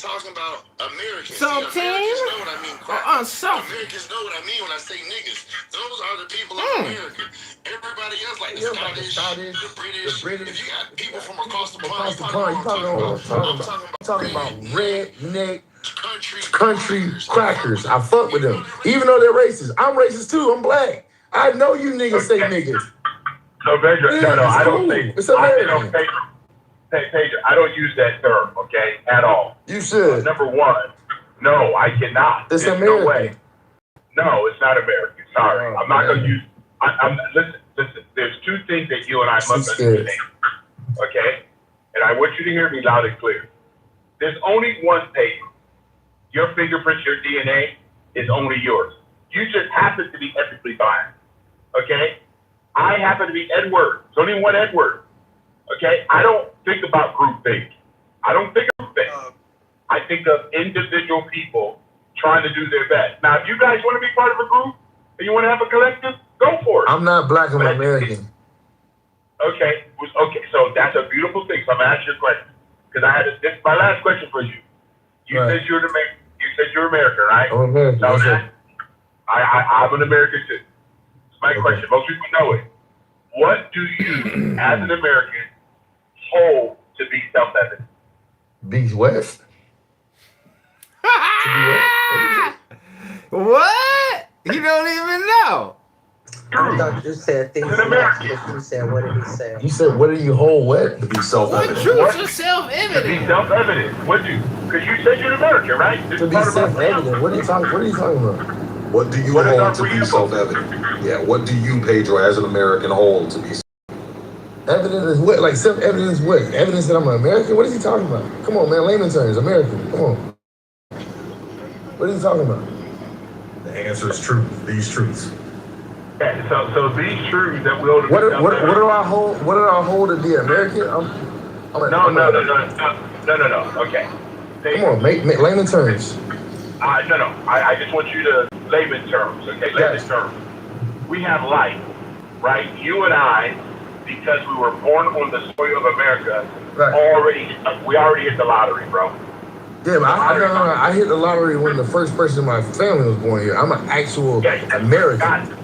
talking about Americans. So, See, Americans know what I mean. Americans know what I mean when I say niggas. Those are the people of America. Everybody else, like the Scottish, the British. If you got people from across the pond, you probably know what I'm talking about. Redneck country crackers. I fuck with them. Even though they're racist. I'm racist too. I'm black. I know you niggas say niggas. So, Pedro, no, I don't say. It's American. Pedro, I don't use that term, okay, at all. You should. Number one, no, I cannot. It's There's American. no way. No, it's not American. Sorry. I'm not going to use. Listen. There's two things that you and I must understand. Okay? And I want you to hear me loud and clear. There's only one paper. Your fingerprints, your DNA is only yours. You just happen to be ethically biased. Okay? I happen to be Edward. There's only one Edward. Okay? I don't think about group thinking. I don't think of things. I think of individual people trying to do their best. Now, if you guys want to be part of a group and you want to have a collective, go for it. I'm not black, I'm American. Okay, so that's a beautiful thing. So I'm gonna ask you a question because this is my last question for you. You said you're American. You said you're American, right? I'm American. So I'm an American too. It's my question. Most people know it. What do you, as an American, hold to be self-evident? Be West. What? You don't even know. I thought you said things. You said, what did he say? You said, what do you hold what? To be self-evident. What truths are self-evident? To be self-evident. What do you? Because you said you're an American, right? To be self-evident. What are you talking about? What do you hold to be self-evident? Yeah, what do you, Pedro, as an American, hold to be evident is what? Like self-evidence what? Evidence that I'm an American? What is he talking about? Come on, man. Layman terms. American. Come on. What is he talking about? The answer is truth. These truths. Yeah, so these truths that we hold to be self-evident. What do I hold? What do I hold to be American? No. Okay. Come on, make layman terms. No. I just want you to layman terms. Okay, layman terms. We have life, right? You and I, because we were born on the soil of America, we already hit the lottery, bro. Yeah, but I hit the lottery when the first person in my family was born here. I'm an actual American.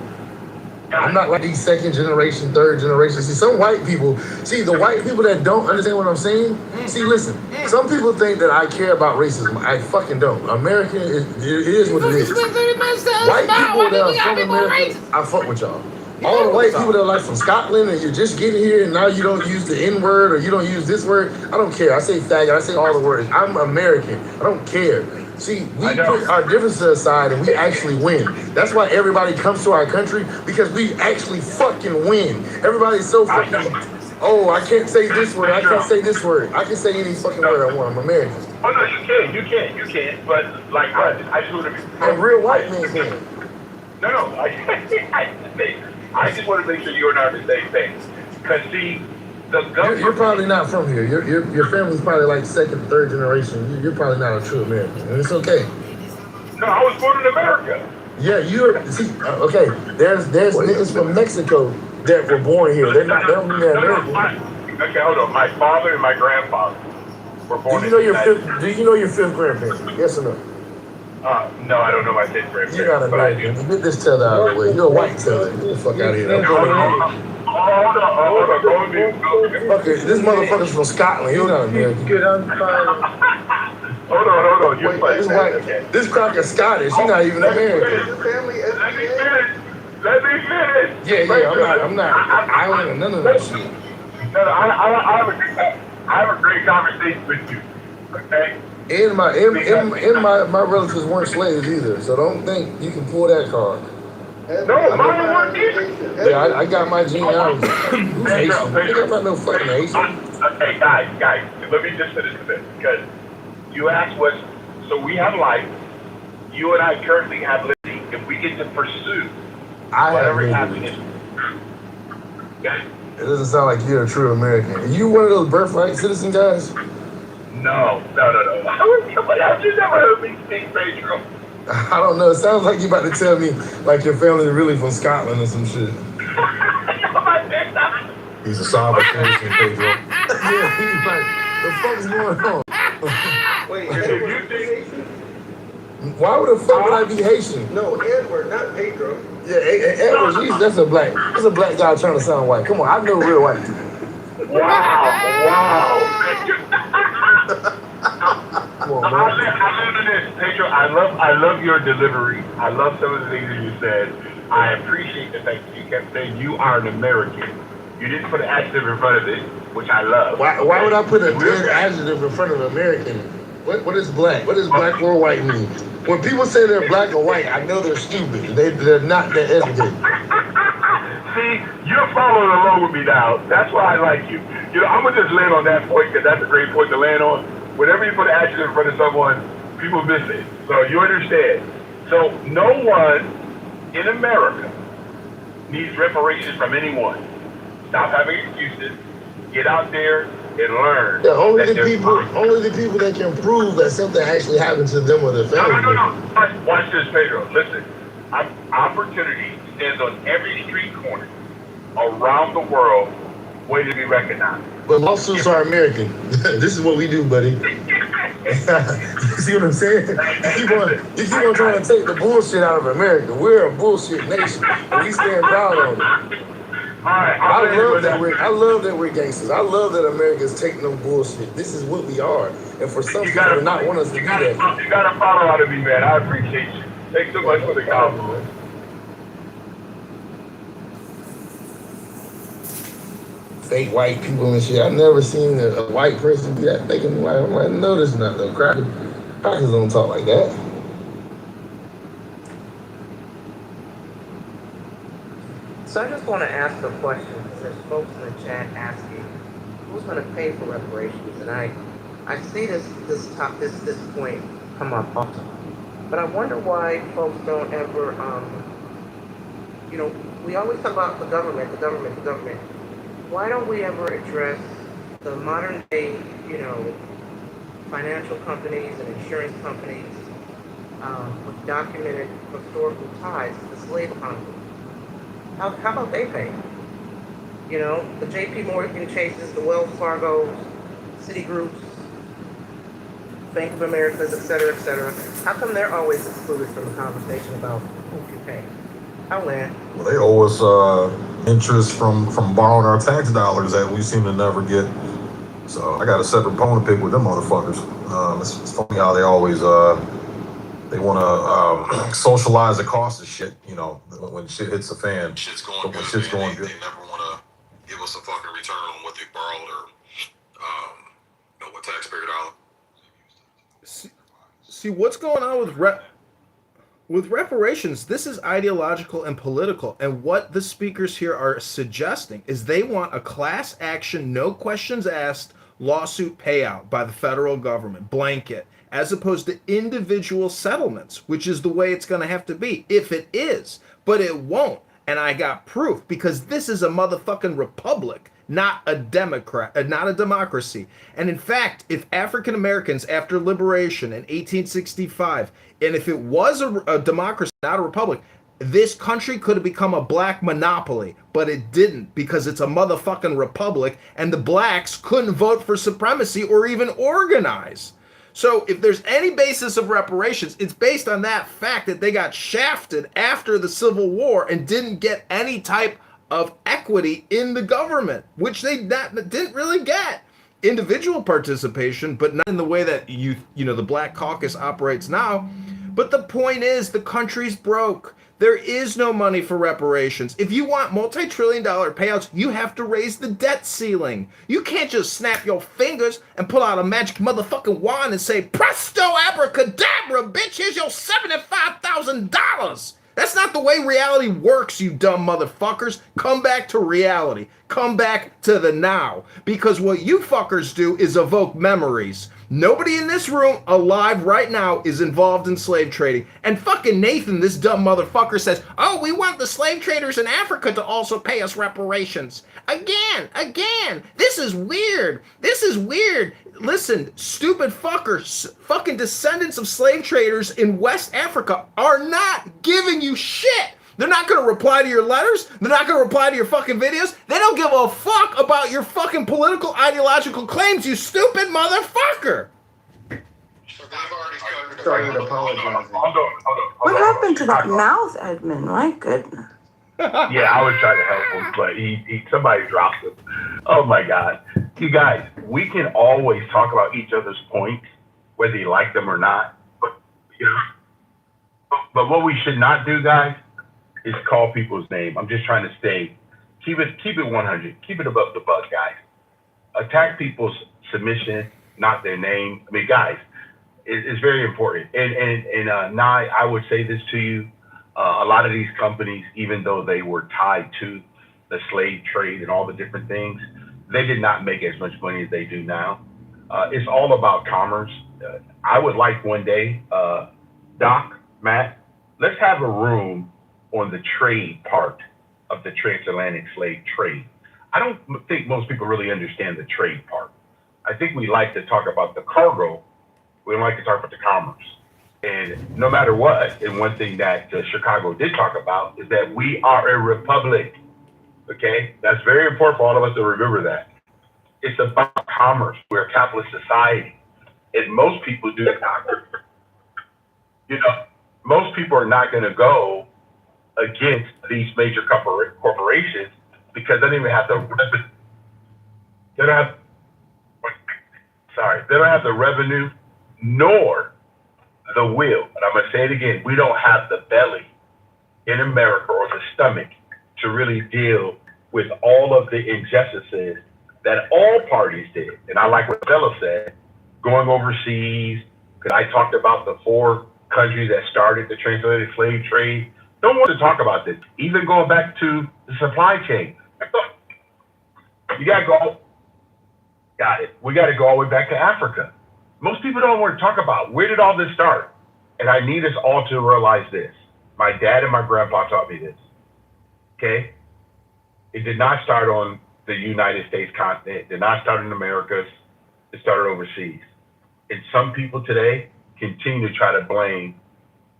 I'm not like these second generation, third generation. See, some white people, the white people that don't understand what I'm saying, listen, some people think that I care about racism. I fucking don't. American, it is what it is. White people that are from America, I fuck with y'all. All the white people that are like from Scotland and you're just getting here and now you don't use the N word or you don't use this word, I don't care. I say faggot, I say all the words. I'm American. I don't care. See, we put our differences aside and we actually win. That's why everybody comes to our country, because we actually fucking win. Everybody's so fucking, I can't say this word, I can't say this word. I can say any fucking word I want. I'm American. Oh, no, you can. But, like, I just want to be... A real white man can. No, I just want to make sure you and I are the same thing. Because, see, the government... You're probably not from here. Your family's probably like second, third generation. You're probably not a true American. And it's okay. No, I was born in America. Yeah, okay. There's niggas from Mexico that were born here. They don't mean they're American. Okay, hold on. My father and my grandfather were born in the United States. Do you know your fifth grandparent? Yes or no? No, I don't know my fifth grandparent. You're not American. Get this tether out of the way. You're a white tether. Get the fuck out of here. Hold on. Okay, this motherfucker's from Scotland. He's not American. Hold on. This cracker Scottish. He's not even American. Let me finish. Yeah. I'm not. I ain't none of that shit. No, I have a great conversation with you. Okay. And my relatives weren't slaves either, so don't think you can pull that card. No, mine weren't either. Yeah, I got my genealogy. Who's Haitian? I'm not no fucking Haitian. Okay, guys, let me just finish this because you asked what. So we have life. You and I currently have liberty. If we get to pursue whatever happiness. Okay. It doesn't sound like you're a true American. Are you one of those birthright citizen guys? No. How'd you never heard me speak, Pedro? I don't know. It sounds like you about to tell me like your family's really from Scotland or some shit. He's a sovereign citizen, Pedro. Yeah, he's like, the fuck's going on? Wait, If Edward, you you think, Haitian? Why would the fuck would I be Haitian? No, Edward, not Pedro. Yeah, Edward, that's a black guy trying to sound white. Come on, I know real white people. wow. Come on, I man. love this, Pedro. I love your delivery. I love some of the things that you said. I appreciate the fact that you kept saying you are an American. You didn't put an adjective in front of it, which I love. Why would I put a dead adjective in front of American? What is black? What does black or white mean? When people say they're black or white, I know they're stupid. They're not that educated. See, you're following along with me now. That's why I like you. You know, I'm gonna just land on that point because that's a great point to land on. Whenever you put an adjective in front of someone, people miss it. So you understand. So no one in America needs reparations from anyone. Stop having excuses. Get out there and learn. Yeah, only the people that can prove that something actually happened to them or their family. No. Watch this, Pedro. Listen, opportunity stands on every street corner around the world, waiting to be recognized. But lawsuits are American. This is what we do, buddy. You see what I'm saying? You keep on trying to take the bullshit out of America. We're a bullshit nation, and we stand proud on it. All right, I love that we're gangsters. I love that Americans take no bullshit. This is what we are. And for some people to not want us to do that. You got to follow out of me, man. I appreciate you. Thanks so much for the compliment. Fake white people and shit. I've never seen a white person be that fake. I'm like, no, this is not though. Crackers don't talk like that. So I just want to ask a question because there's folks in the chat asking who's going to pay for reparations, and I see this point come up often, but I wonder why folks don't ever we always talk about the government. Why don't we ever address the modern day financial companies and insurance companies with documented historical ties to the slave economy? How about they pay? The J.P. Morgan Chases, the Wells Fargo's, Citigroups, Bank of America's, et cetera, et cetera. How come they're always excluded from the conversation about who can pay? I'll land. Well, they owe us interest from borrowing our tax dollars that we seem to never get. So I got a separate bone to pick with them motherfuckers. It's funny how they always they want to socialize the cost of shit. When shit hits the fan, shit's going good. They never want to give us a fucking return on what they borrowed or what taxpayer dollar. See what's going on with reparations. This is ideological and political, and what the speakers here are suggesting is they want a class action, no questions asked lawsuit payout by the federal government, blanket, as opposed to individual settlements, which is the way it's going to have to be, if it is. But it won't, and I got proof, because this is a motherfucking republic, not a democracy. And in fact, if African Americans after liberation in 1865, and if it was a democracy, not a republic, this country could have become a black monopoly, but it didn't, because it's a motherfucking republic, and the blacks couldn't vote for supremacy or even organize. So if there's any basis of reparations, it's based on that fact that they got shafted after the Civil War and didn't get any type of equity in the government, which they didn't really get. Individual participation, but not in the way that the Black Caucus operates now. But the point is, the country's broke. There is no money for reparations. If you want multi-trillion-dollar payouts, you have to raise the debt ceiling. You can't just snap your fingers and pull out a magic motherfucking wand and say, presto abracadabra, bitch, here's your $75,000. That's not the way reality works, you dumb motherfuckers. Come back to reality. Come back to the now. Because what you fuckers do is evoke memories. Nobody in this room alive right now is involved in slave trading. And fucking Nathan, this dumb motherfucker, says, oh, we want the slave traders in Africa to also pay us reparations. Again. This is weird. Listen, stupid fuckers, fucking descendants of slave traders in West Africa are not giving you shit. They're not going to reply to your letters. They're not going to reply to your fucking videos. They don't give a fuck about your fucking political ideological claims, you stupid motherfucker. started apologizing. Hold on. What happened to that mouth, Edmund? My goodness. Yeah, I was trying to help him, but he somebody dropped him. Oh my God. You guys, we can always talk about each other's points, whether you like them or not. But you know, but what we should not do, guys, is call people's name. I'm just trying to keep it 100, keep it above the buck, guys. Attack people's submission, not their name. I mean, guys, it's very important. And Nye, I would say this to you. A lot of these companies, even though they were tied to the slave trade and all the different things, they did not make as much money as they do now. It's all about commerce. I would like one day, Doc, Matt, let's have a room on the trade part of the transatlantic slave trade. I don't think most people really understand the trade part. I think we like to talk about the cargo. We don't like to talk about the commerce. And no matter what, and one thing that Chicago did talk about is that we are a republic. Okay, that's very important for all of us to remember that. It's about commerce. We're a capitalist society, and most people do not. You know, most people are not going to go against these major corporations because they don't even have the revenue. They don't have. Sorry, they don't have the revenue nor the will. And I'm going to say it again. We don't have the belly in America or the stomach to really deal with all of the injustices that all parties did. And I like what Stella said, going overseas, because I talked about the 4 countries that started the transatlantic slave trade. Don't want to talk about this. Even going back to the supply chain. You got to go. Got it. We got to go all the way back to Africa. Most people don't want to talk about where did all this start. And I need us all to realize this. My dad and my grandpa taught me this. Okay? It did not start on the United States continent. It did not start in the Americas. It started overseas. And some people today continue to try to blame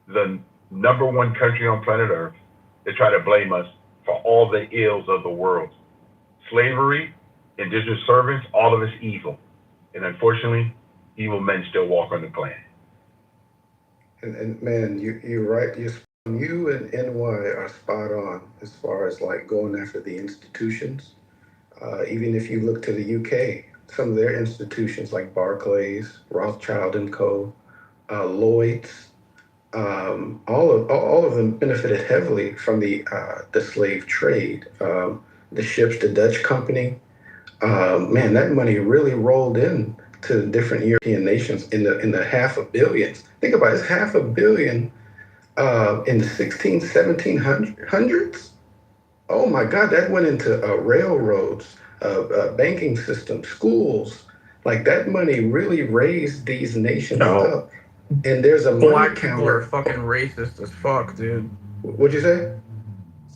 the #1 country on planet Earth. They try to blame us for all the ills of the world. Slavery, indigenous servants, all of it's evil. And unfortunately, evil men still walk on the planet. And man, you're right. You and NY are spot on as far as like going after the institutions. Even if you look to the UK, some of their institutions like Barclays, Rothschild and Co., Lloyd's, all of them benefited heavily from the slave trade. The ships, the Dutch company, man, that money really rolled in to different European nations in the half a billions. Think about it, it's half a billion in the 1700s. Oh my God, that went into railroads, banking systems, schools. Like that money really raised these nations up. And there's a black people are fucking racist as fuck, dude. What'd you say?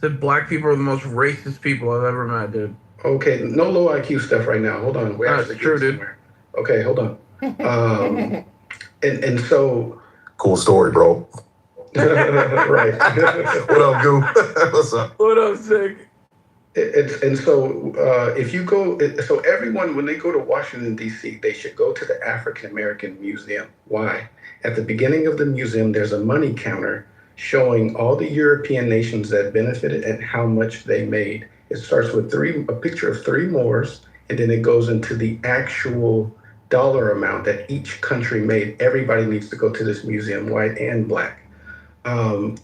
Said black people are the most racist people I've ever met, dude. Okay, no low IQ stuff right now. Hold on. That's true, dude. Okay, hold on. And so Cool story, bro. right. What up, Goo? What's up? What up, Sick? And so if you go, so everyone, when they go to Washington, D.C., they should go to the African American Museum. Why? At the beginning of the museum, there's a money counter showing all the European nations that benefited and how much they made. It starts with a picture of 3 Moors, and then it goes into the actual dollar amount that each country made. Everybody needs to go to this museum, white and black.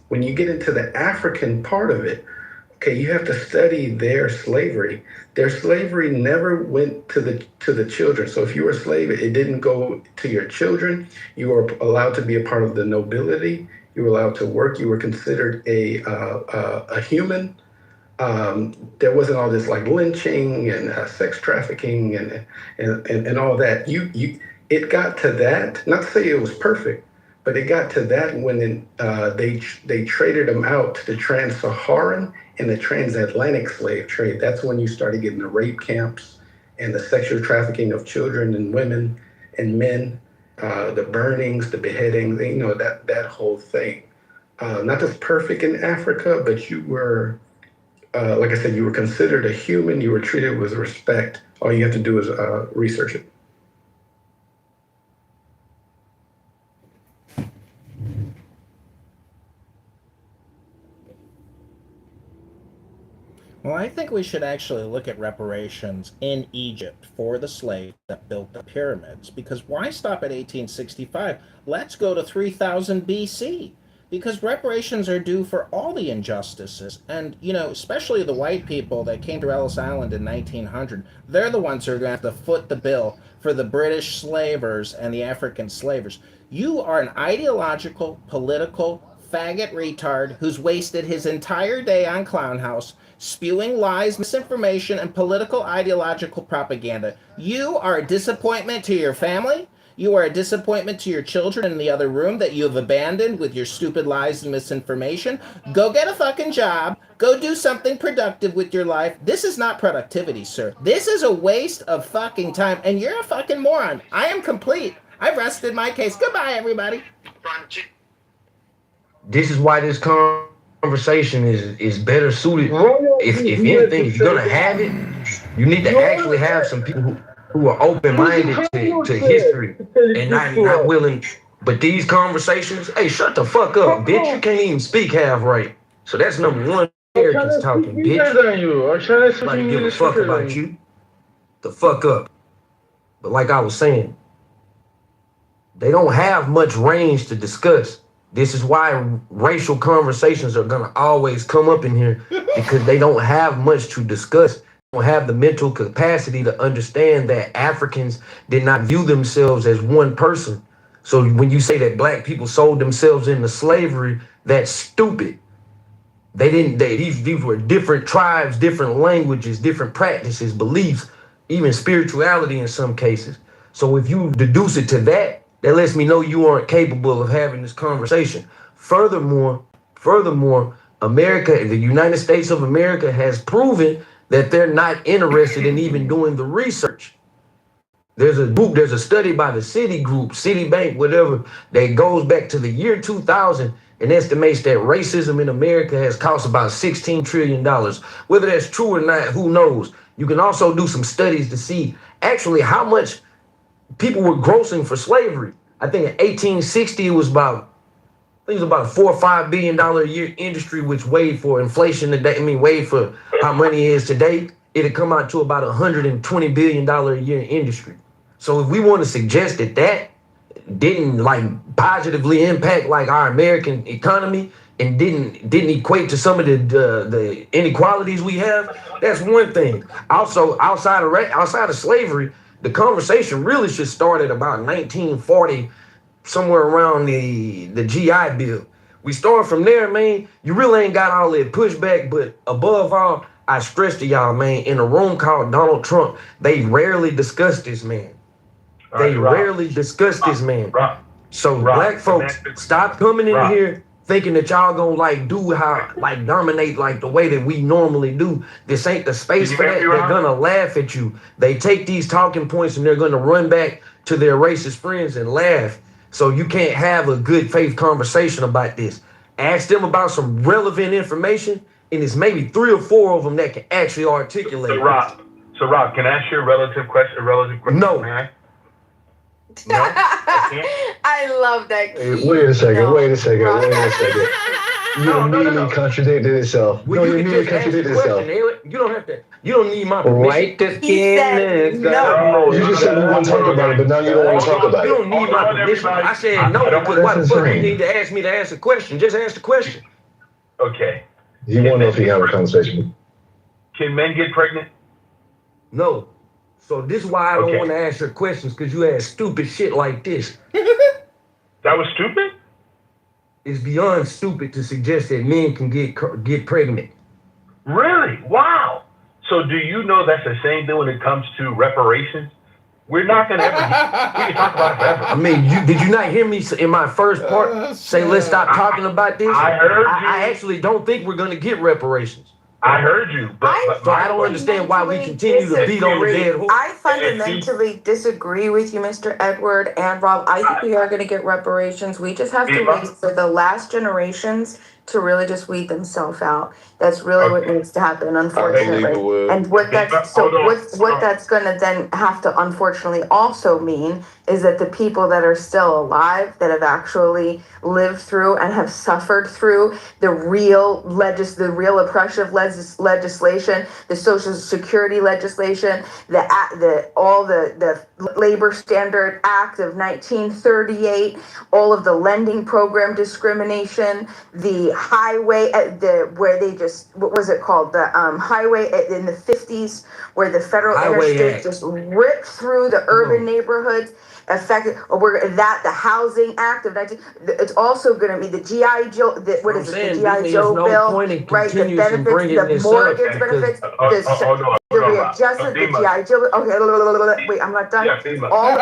When you get into the African part of it, okay, you have to study their slavery. Their slavery never went to the children. So if you were a slave, it didn't go to your children. You were allowed to be a part of the nobility. You were allowed to work. You were considered a human. There wasn't all this like lynching and sex trafficking and all that. It got to that. Not to say it was perfect, but it got to that when they traded them out to the trans-Saharan and the transatlantic slave trade. That's when you started getting the rape camps and the sexual trafficking of children and women and men, the burnings, the beheadings, you know, that whole thing. Not just perfect in Africa, but you were, like I said, you were considered a human. You were treated with respect. All you have to do is research it. Well, I think we should actually look at reparations in Egypt for the slaves that built the pyramids. Because why stop at 1865? Let's go to 3000 BC. Because reparations are due for all the injustices. And, especially the white people that came to Ellis Island in 1900, they're the ones who are going to have to foot the bill for the British slavers and the African slavers. You are an ideological, political, faggot retard who's wasted his entire day on Clown House spewing lies, misinformation, and political ideological propaganda. You are a disappointment to your family. You are a disappointment to your children in the other room that you have abandoned with your stupid lies and misinformation. Go get a fucking job. Go do something productive with your life. This is not productivity, sir. This is a waste of fucking time, and you're a fucking moron. I am complete. I've rested my case. Goodbye, everybody. This is why this conversation is better suited. If anything, if you're gonna have it, you need to actually have some people who are open-minded to history and not willing. But these conversations, hey, shut the fuck up, bitch. You can't even speak half right. So that's number one. Americans talking, bitch. Nobody give a fuck about you. The fuck up. But like I was saying, they don't have much range to discuss. This is why racial conversations are gonna always come up in here, because they don't have much to discuss. They don't have the mental capacity to understand that Africans did not view themselves as one person. So when you say that black people sold themselves into slavery, that's stupid. They didn't. These were different tribes, different languages, different practices, beliefs, even spirituality in some cases. So if you deduce it to that lets me know you aren't capable of having this conversation. Furthermore, America, the United States of America, has proven that they're not interested in even doing the research. There's a study by the Citibank, whatever, that goes back to the year 2000 and estimates that racism in America has cost about $16 trillion. Whether that's true or not, who knows? You can also do some studies to see actually how much people were grossing for slavery. I think in 1860 it was about a $4 or $5 billion a year industry, which weighed for inflation today. Weighed for how money is today. It'd come out to about $120 billion a year industry. So if we want to suggest that didn't positively impact our American economy and didn't equate to some of the inequalities we have, that's one thing. Also, outside of slavery, the conversation really should start at about 1940, somewhere around the GI Bill. We start from there, man. You really ain't got all that pushback, but above all, I stress to y'all, man, in a room called Donald Trump, they rarely discuss this man. Rarely discuss this man. So black folks, stop coming in here thinking that y'all gonna dominate the way that we normally do. This ain't the space for that. They're gonna laugh at you. They take these talking points and they're gonna run back to their racist friends and laugh. So you can't have a good faith conversation about this. Ask them about some relevant information, and it's maybe 3 or 4 of them that can actually articulate. So Rob, can I ask you a relative question? No. Man? No, I love that. Hey, wait a second. You immediately contradicted itself. Well, you immediately contradicted itself. You don't have to. You don't need my permission. Right to skin. No. You just said you want to talk about it, but now you don't want to talk about it. You don't need my permission. I said no because why the fuck you need to ask me to ask a question? Just ask the question. Okay. You want to know if you have a conversation. Can men get pregnant? No. So this is why I don't want to ask your questions, because you ask stupid shit like this. That was stupid? It's beyond stupid to suggest that men can get pregnant. Really? Wow. So do you know that's the same thing when it comes to reparations? We're not going to we can talk about it forever. Did you not hear me in my first part say, let's stop talking about this? I heard you. I actually don't think we're going to get reparations. I heard you, but I don't understand why we continue to beat on the dead horse. I fundamentally disagree with you, Mr. Edward and Rob. I think we are going to get reparations. We just have to wait for the last generations to really just weed themselves out. That's really what needs to happen, unfortunately. And what that's what that's gonna then have to unfortunately also mean is that the people that are still alive, that have actually lived through and have suffered through the real oppressive legislation, the Social Security legislation, the Labor Standard Act of 1938, all of the lending program discrimination, the highway, where they just, what was it called? The highway in the 50s, where the federal interstate just ripped through the urban neighborhoods, affected, the Housing Act of 19, it's also going to be the G.I. Joe, the G.I. Joe bill, right? The benefits, the mortgage benefits, the readjustment, the G.I. Joe, okay, wait, I'm not done. All of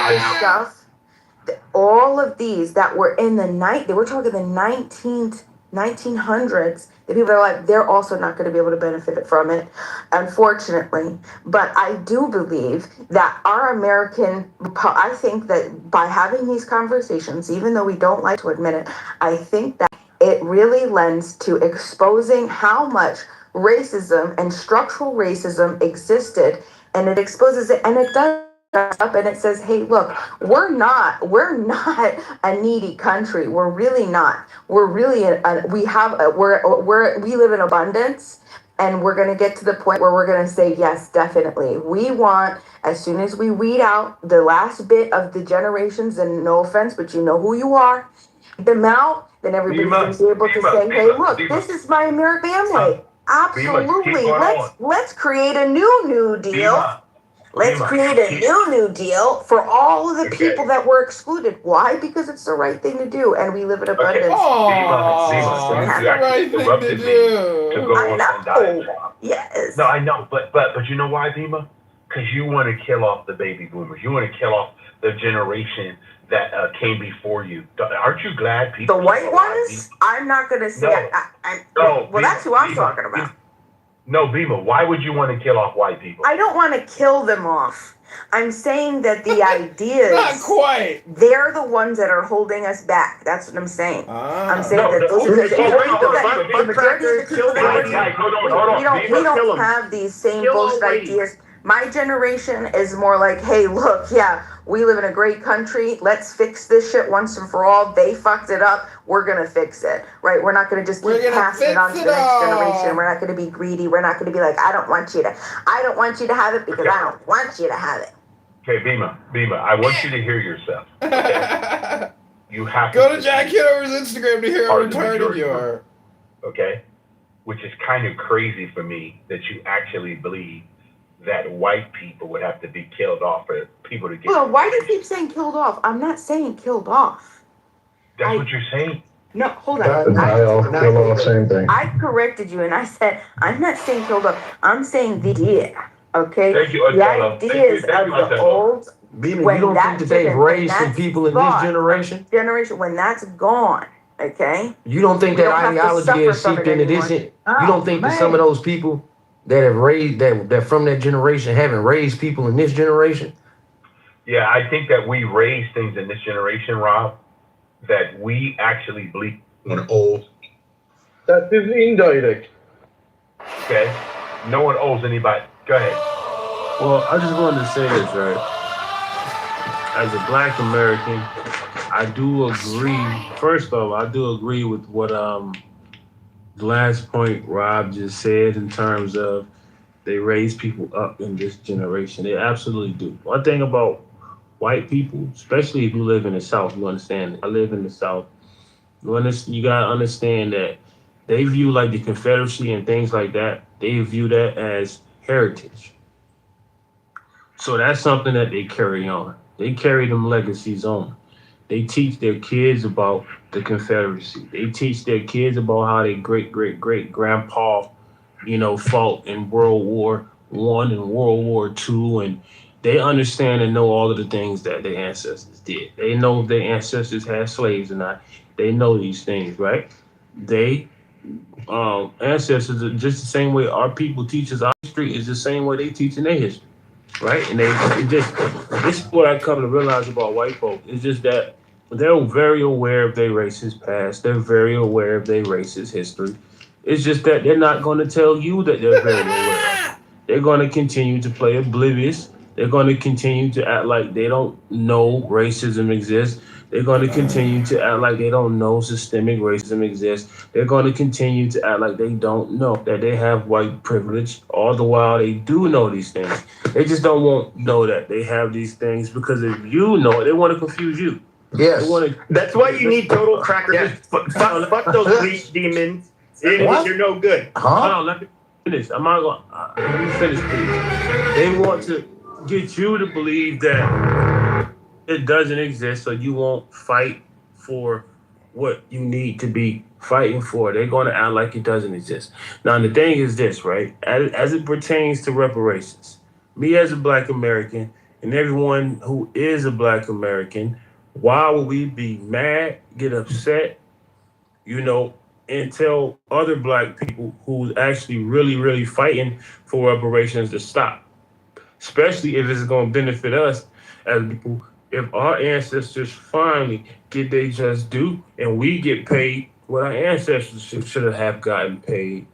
this stuff, all of these that were in the night, they were talking the 1900s, the people are like, they're also not going to be able to benefit from it, unfortunately. But I do believe that I think that by having these conversations, even though we don't like to admit it, I think that it really lends to exposing how much racism and structural racism existed, and it exposes it, and it does up and it says, hey, look, we're not a needy country. We're really not. We're really we live in abundance, and we're going to get to the point where we're going to say, yes, definitely. We want, as soon as we weed out the last bit of the generations, and no offense, but you know who you are, them out, then everybody's going to be able to say, hey, look, this is my American family. Absolutely. Let's create a new deal. Let's create a new deal for all of the people that were excluded. Why? Because it's the right thing to do, and we live in abundance. It's the right thing to do. I know. Yes. No, I know, but you know why, Dima? Because you want to kill off the baby boomers. You want to kill off the generation that came before you. Aren't you glad people? The white ones? I'm not going to say. Well, that's who I'm talking about. No, Bima, why would you want to kill off white people? I don't want to kill them off. I'm saying that the ideas, not quite. They're the ones that are holding us back. That's what I'm saying. I'm saying that the majority of the people we don't have these same bullshit ideas. My generation is more like, hey, look, yeah, we live in a great country. Let's fix this shit once and for all. They fucked it up. We're going to fix it, right? We're not going to just keep passing it on to the next generation. We're not going to be greedy. We're not going to be like, I don't want you to have it because I don't want you to have it. Okay, Bima, I want you to hear yourself. Okay? You have to go to Jack Kitover's Instagram to hear how retarded you are. Okay? Which is kind of crazy for me that you actually believe that white people would have to be killed off for people to get. Well, why do you keep saying killed off? I'm not saying killed off. That's what you're saying? No, hold on. Same thing. I corrected you and I said, I'm not saying killed off. I'm saying the idea. Okay? Thank you, the ideas of the old. Bima, you don't think that they've raised some people in this generation? When that's gone, okay? You don't think that ideology is seeped into this? You don't think that some of those people that have raised that from that generation haven't raised people in this generation? Yeah, I think that we raise things in this generation, Rob, that we actually believe when old. That is indirect. Okay? No one owes anybody. Go ahead. Well, I just wanted to say this, right? As a Black American, I do agree. First off, I do agree with what the last point Rob just said in terms of they raise people up in this generation. They absolutely do. One thing about white people, especially if you live in the South, you understand. I live in the South. You gotta understand that they view like the Confederacy and things like that. They view that as heritage. So that's something that they carry on. They carry them legacies on. They teach their kids about the Confederacy. They teach their kids about how their great-great-great-grandpa, fought in World War I and World War II, and they understand and know all of the things that their ancestors did. They know if their ancestors had slaves or not. They know these things, right? They ancestors are just the same way our people teach us our history is the same way they teach in their history, right? And this is what I come to realize about white folk. It's just that They're very aware of their racist past. They're very aware of their racist history. It's just that they're not going to tell you that they're very aware. They're going to continue to play oblivious. They're going to continue to act like they don't know racism exists. They're going to continue to act like they don't know systemic racism exists. They're going to continue to act like they don't know that they have white privilege. All the while they do know these things. They just don't want to know that they have these things because if you know it, they want to confuse you. Yes. That's why you need total crackers. Yeah. Fuck those bleach demons. You're no good. Hold on, let me finish. I'm not going. Let me finish, please. They want to get you to believe that it doesn't exist, so you won't fight for what you need to be fighting for. They're going to act like it doesn't exist. Now, the thing is this, right? As it pertains to reparations, me as a Black American and everyone who is a Black American, why would we be mad, get upset, and tell other Black people who's actually really, really fighting for reparations to stop? Especially if it's going to benefit us as people. If our ancestors finally get their just due and we get paid what our ancestors should have gotten paid,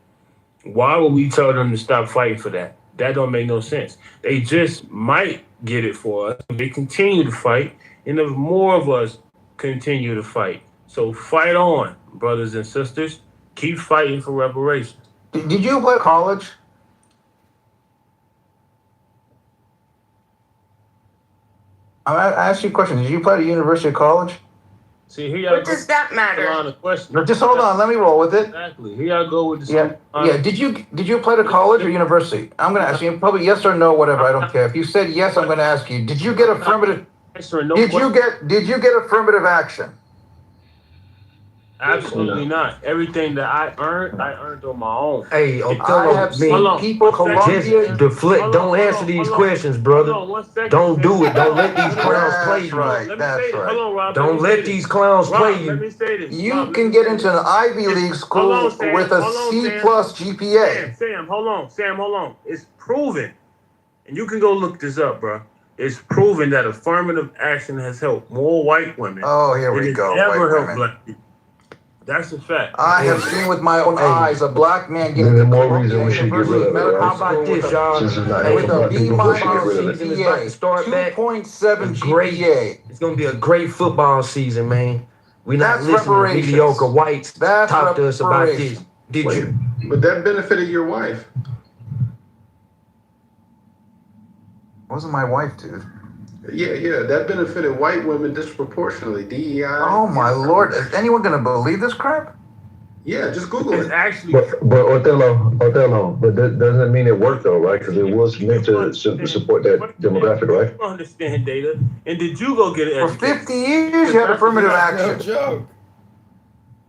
why would we tell them to stop fighting for that? That don't make no sense. They just might get it for us if they continue to fight, and if more of us continue to fight. So fight on, brothers and sisters. Keep fighting for reparations. Did you play college? I asked you a question. Did you play at University of College? See, here What does that matter? No, just hold on. Let me roll with it. Exactly. Here I go with the Yeah. Did you play to college or university? I'm going to ask you probably yes or no, whatever. I don't care. If you said yes, I'm going to ask you. Did you get affirmative? Did you get affirmative action? Absolutely not. Everything that I earned on my own. Hey, I have seen people just deflect. Don't answer these questions, brother. Don't do it. Don't let these clowns play you. That's right. Hold on, Rob. Don't let these clowns play you. Let me say this. You can get into an Ivy League school with a C+ GPA. Sam, hold on. It's proven, and you can go look this up, bro. It's proven that affirmative action has helped more white women. Oh, here we go. Never helped Black people. That's a fact. I have seen with my own eyes a Black man get into more reason we should get rid of it. How about this, y'all? With a B- GPA, 2.7 GPA. It's gonna be a great football season, man. We're not That's listening to reparations. mediocre whites That's talk to us about this. reparations. Did you? But that benefited your wife. Wasn't my wife, dude. Yeah, that benefited white women disproportionately. DEI. Oh my Lord! Is anyone gonna believe this crap? Yeah, just Google it. Actually, but Othello, but that doesn't mean it worked though, right? Because it was meant to support that demographic, right? You understand data, and did you go get it? For 50 years, you had affirmative action. Joke.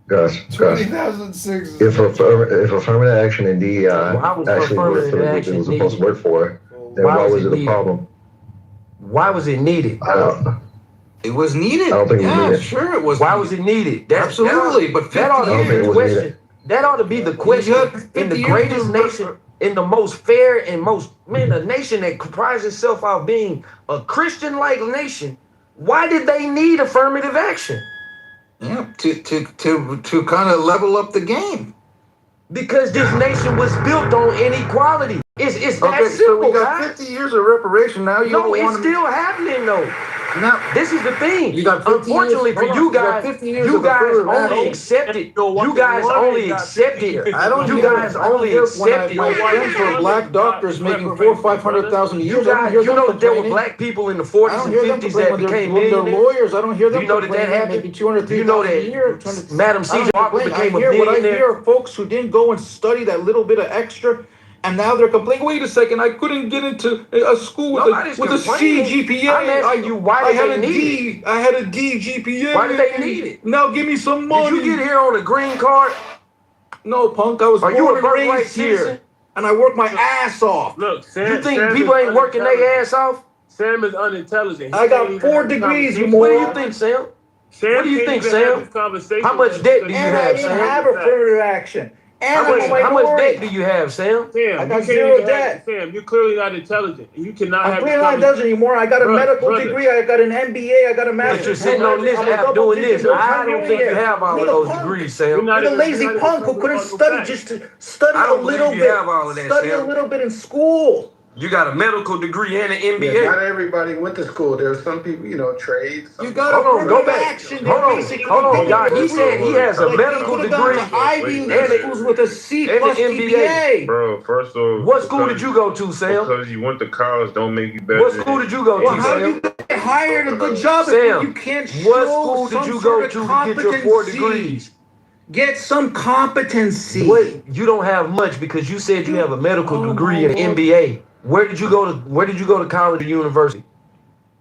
Gosh. 2006. If affirmative action and DEI actually worked for the group it was supposed to work for, then why was it a problem? Why was it needed? It was needed. I don't think it was needed. Sure it was. Why was it needed? Absolutely, but that ought to be the needed. question. That ought to be the question in the greatest nation, in the most fair and a nation that comprises itself of being a Christian-like nation. Why did they need affirmative action? Yeah, to kind of level up the game. Because this nation was built on inequality. It's that Okay, simple, so we got guys. 50 years of reparation. Now you No, don't it's want to. still happening though. Now This is the thing. You got 50 Unfortunately years- for hold on, you you got guys, 50 years you of guys affirmative only action. accepted. You guys only accepted. I don't You hear- guys I don't only hear accepted. when my friends were black doctors making $400,000 or $500,000 a year. You guys, you know that there were black people in the 40s and 50s that became they're millionaires. lawyers. I don't hear them. You know that complaining, happened? Making $200,000, You know $300,000 a year. that Madam C. Harper became a I hear millionaire. folks who didn't go and study that little bit of extra. And now they're complaining. Wait a second! I couldn't get into a school with Nobody's a C complaining. GPA. I'm asking you, why I did had they a need D. I had a D GPA. Why did they need it? Now give me some money. Did you get here on a green card? No, punk. I was Are you born a and birthright raised here, citizen? and I worked my ass off. Look, Sam. You think Sam people is ain't working their unintelligent. ass off? Sam is unintelligent. He I got can't even 4 have this degrees, you conversation. What do moron. you think, Sam? Sam What do you can't think, even have Sam? this conversation How much with debt us do you And have, I didn't Sam? have affirmative action. And how much debt do you have, Sam? I got zero debt. Sam, you're clearly not intelligent. And you cannot I'm clearly not intelligent anymore. I got a medical degree. I got an MBA. I got a master's. But you're sitting on this app doing this. I don't think you have all of those degrees, Sam. You're the lazy punk who couldn't study just to study a little bit. Have all of that, study Sam. a little bit in school. You got a medical degree and an MBA. Yeah, not everybody went to school. There are some people, trades. You got Hold on, go back. Hold on, God. He said he has a medical degree Ivy League schools with a C plus GPA. Bro, first of all, what school did you go to, Sam? Because you went to college don't make you better. What school did you go to, Sam? How do you get hired a good job Sam, if you can't show what school did you go to get your 4 degrees? Get some competency. You don't have much because you said you have a medical degree and an MBA. Where did you go to college or university?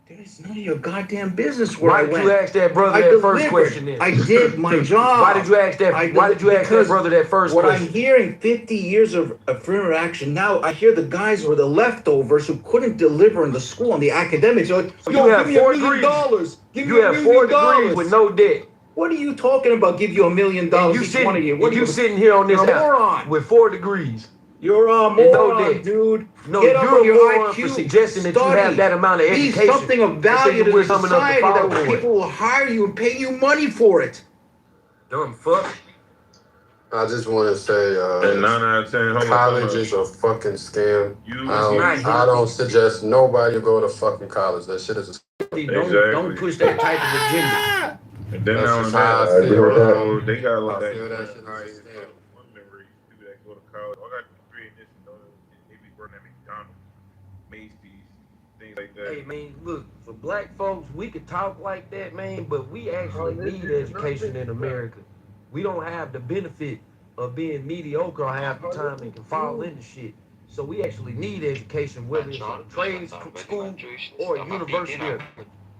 It's none of your goddamn business where I went. Why did you ask that brother that first question then? I did my job. Why did you ask that? Why did you ask that brother that first question? What I'm hearing, 50 years of affirmative action. Now I hear the guys who are the leftovers who couldn't deliver in the school on the academics. You're like, you have $4 degrees. You have $4 degrees with no debt. What are you talking about? Give you $1 million each one of you. What are you sitting here on this moron with 4 degrees? You're a moron, dude. No, Get you're your a moron IQ. for suggesting that you have that amount of education. Be something of value to the society that people will hire you and pay you money for it. Dumb fuck. I just want to say, 9 out of 10, college is a fucking scam. I don't suggest nobody go to fucking college. That shit is a scam. Don't push that type of agenda. And then now they got like that. Hey man, look, for black folks, we could talk like that, man, but we actually need education in America. We don't have the benefit of being mediocre half the time and can fall into shit. So we actually need education, whether it's a trade school or a university.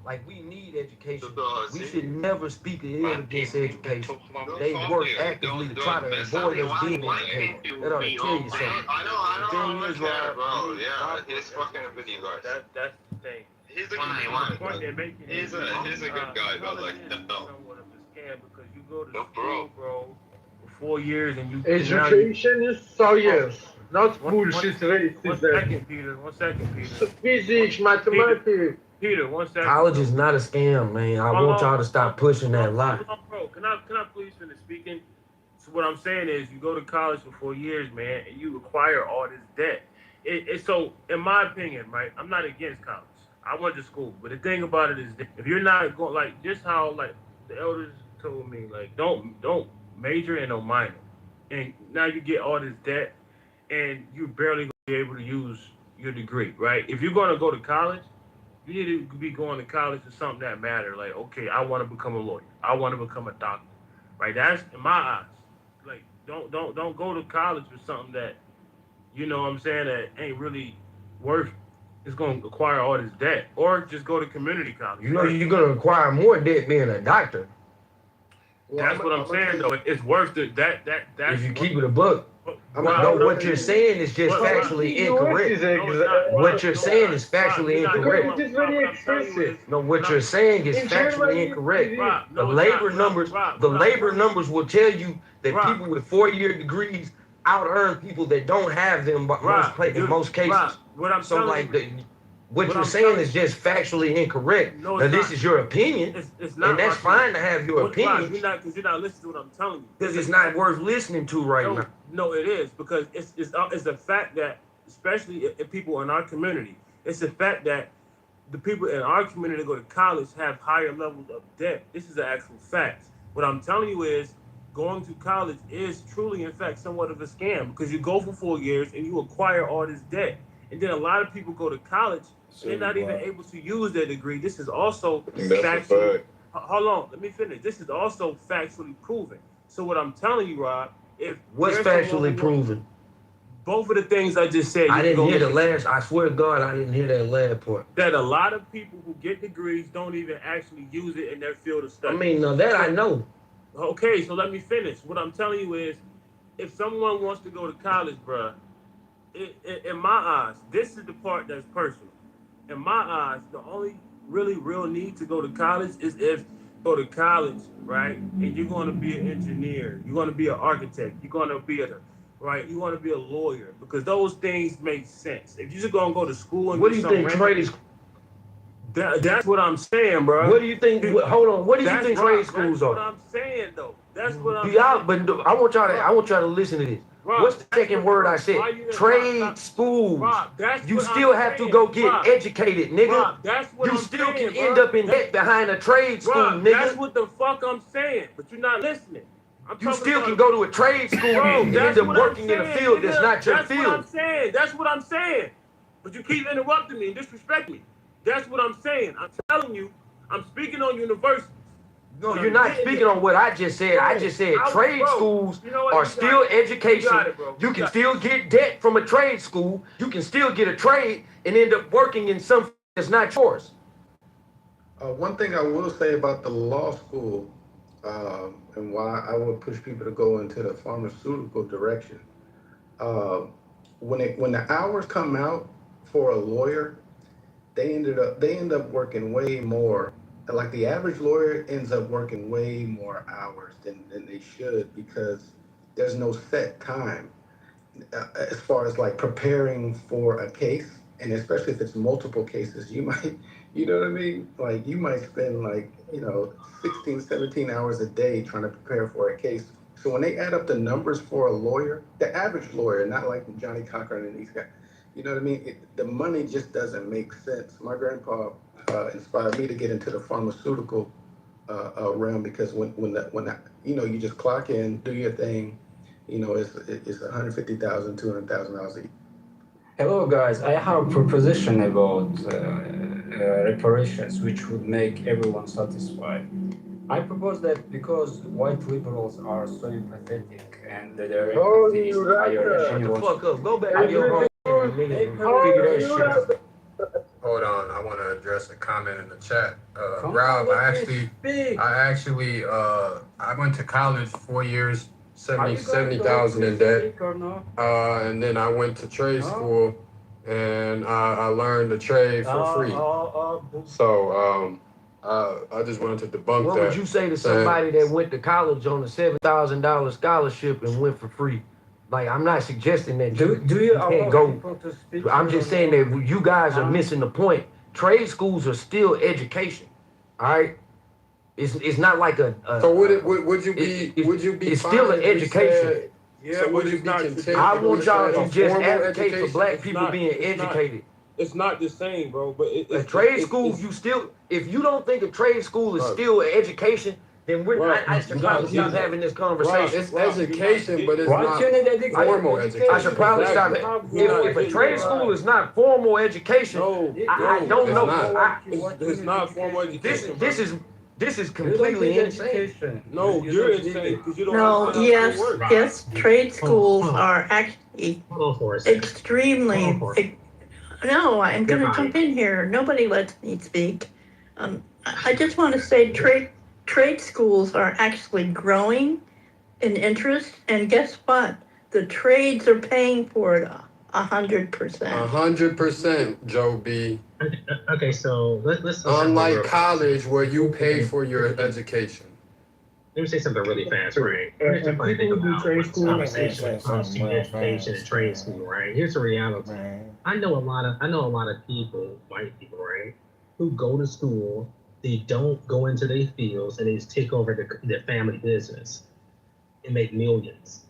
Like, we need education. We should never speak ill against education. They work actively to try to avoid us being educated. That ought to tell you something. I know, bro. Yeah, he's fucking with you guys. That's the thing. He's a good guy, but like, no. Because you go to school, bro, for 4 years and you... Education is science, not bullshit racism. One second, Peter. Physics, mathematics. Peter, 1 second. College is not a scam, man. I want y'all to stop pushing that lie. Bro, can I please finish speaking? So what I'm saying is, you go to college for 4 years, man, and you acquire all this debt. So, in my opinion, right, I'm not against college. I went to school, but the thing about it is, that if you're not going, like, just how, like, the elders told me, like, don't major and don't minor. And now you get all this debt, and you're barely going to be able to use your degree, right? If you're going to go to college, you need to be going to college for something that matters. Like, okay, I want to become a lawyer. I want to become a doctor, right? That's in my eyes. Like, don't go to college for something that, you know what I'm saying, that ain't really worth. It's going to acquire all this debt, or just go to community college. You know, you're going to acquire more debt being a doctor. That's what I'm saying, though. It's worth it. That's if you keep it a book. No, what you're saying is just factually incorrect. What you're saying is factually incorrect. It is very expensive. No, what you're saying is factually incorrect. The labor numbers will tell you that people with 4-year degrees out-earn people that don't have them in most cases. So, like, what you're saying is just factually incorrect. Now, this is your opinion, and that's fine to have your opinion. Because you're not listening to what I'm telling you. Because it's not worth listening to right now. No, it is, because it's the fact that, especially if people in our community, it's the fact that the people in our community that go to college have higher levels of debt. This is an actual fact. What I'm telling you is, going to college is truly, in fact, somewhat of a scam, because you go for 4 years and you acquire all this debt. And then a lot of people go to college, they're not even able to use their degree. This is also factually. Hold on, let me finish. This is also factually proven. So what I'm telling you, Rob, what's factually proven? Both of the things I just said. I didn't hear the last. I swear to God, I didn't hear that last part. That a lot of people who get degrees don't even actually use it in their field of study. I mean, now that I know. Okay, so let me finish. What I'm telling you is, if someone wants to go to college, bruh, in my eyes, this is the part that's personal. In my eyes, the only really real need to go to college is if go to college, right, and you're going to be an engineer, you're going to be an architect, you're going to be you want to be a lawyer, because those things make sense. If you're just going to go to school and what do you think trade? That's what I'm saying, bro. What do you think? Hold on. What do you think trade schools are? That's what I'm saying, though. That's what I'm saying. But I want y'all to listen to this. Rob, what's the second word I said? Trade schools. Rob, you still have to go get educated, nigga. Rob, that's what you I'm still saying, can end up in debt behind a trade school, Rob, nigga. That's what the fuck I'm saying, but you're not listening. You still can go to a trade school and end up working in a field that's not your field. That's what I'm saying. But you keep interrupting me and disrespecting me. That's what I'm saying. I'm telling you, I'm speaking on universities. No, you're not speaking on what I just said. I just said trade schools are still education. You can still get debt from a trade school. You can still get a trade and end up working in something that's not yours. One thing I will say about the law school and why I would push people to go into the pharmaceutical direction. When the hours come out for a lawyer, they end up working way more. Like the average lawyer ends up working way more hours than they should, because there's no set time as far as like preparing for a case. And especially if it's multiple cases, you might, you know what I mean? Like you might spend 16, 17 hours a day trying to prepare for a case. So when they add up the numbers for a lawyer, the average lawyer, not like Johnny Cochran and these guys, you know what I mean? The money just doesn't make sense. My grandpa inspired me to get into the pharmaceutical realm, because when you just clock in, do your thing, it's $150,000, $200,000 a year. Hello guys, I have a proposition about reparations which would make everyone satisfied. I propose that because white liberals are so empathetic and their empathy is higher than anyone's. Fuck up. Go back to your home, figure that shit out. Hold on, I want to address a comment in the chat. Rob, I went to college 4 years, 70,000 in debt, and then I went to trade school, and I learned the trade for free. So I just wanted to debunk that. What would you say to somebody that went to college on a $7,000 scholarship and went for free? Like, I'm not suggesting that you can't go. I'm just saying that you guys are missing the point. Trade schools are still education. All right. It's not like a. So would you be? It's still an education. So would you be content? I want y'all to just advocate for black people being educated. It's not the same, bro. But a trade school, if you don't think a trade school is still an education, then I should probably stop having this conversation. It's education, but it's not formal education. I should probably stop it. If a trade school is not formal education, I don't know. It's not formal education. This is completely insane. No, you're insane because you don't. No, yes, trade schools are actually extremely. No, I'm going to jump in here. Nobody lets me speak. I just want to say trade schools are actually growing in interest, and guess what? The trades are paying for it 100%. 100%, Joe B. Okay, so let's unlike college where you pay for your education. Let me say something really fast, right? Here's the funny thing about conversation when it comes to education and trade school, right? Here's the reality. I know a lot of people, white people, right, who go to school, they don't go into their fields, and they just take over their family business and make millions.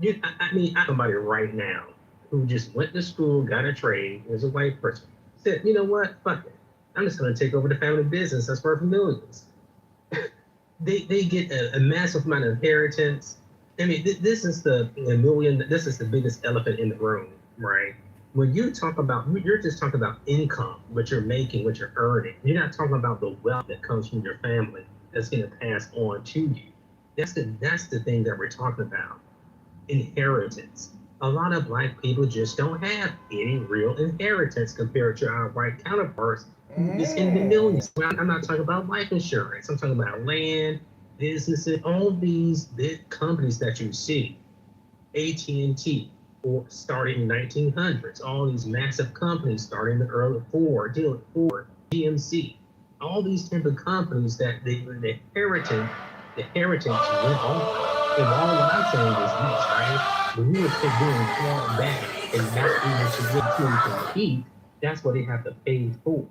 I mean, somebody right now who just went to school, got a trade, was a white person, said, you know what, fuck it. I'm just going to take over the family business that's worth millions. They get a massive amount of inheritance. I mean, this is the biggest elephant in the room, right? When you talk about, you're just talking about income, what you're making, what you're earning. You're not talking about the wealth that comes from your family that's going to pass on to you. That's the thing that we're talking about. Inheritance. A lot of black people just don't have any real inheritance compared to our white counterparts. It's in the millions. I'm not talking about life insurance. I'm talking about land, businesses, all these big companies that you see. AT&T, or starting in 1900s. All these massive companies starting in the early Ford, GMC. all these different companies that the heritage went on. And all what I'm saying is this, right? When we were doing far back and not able to get to compete, that's what they have to pay for.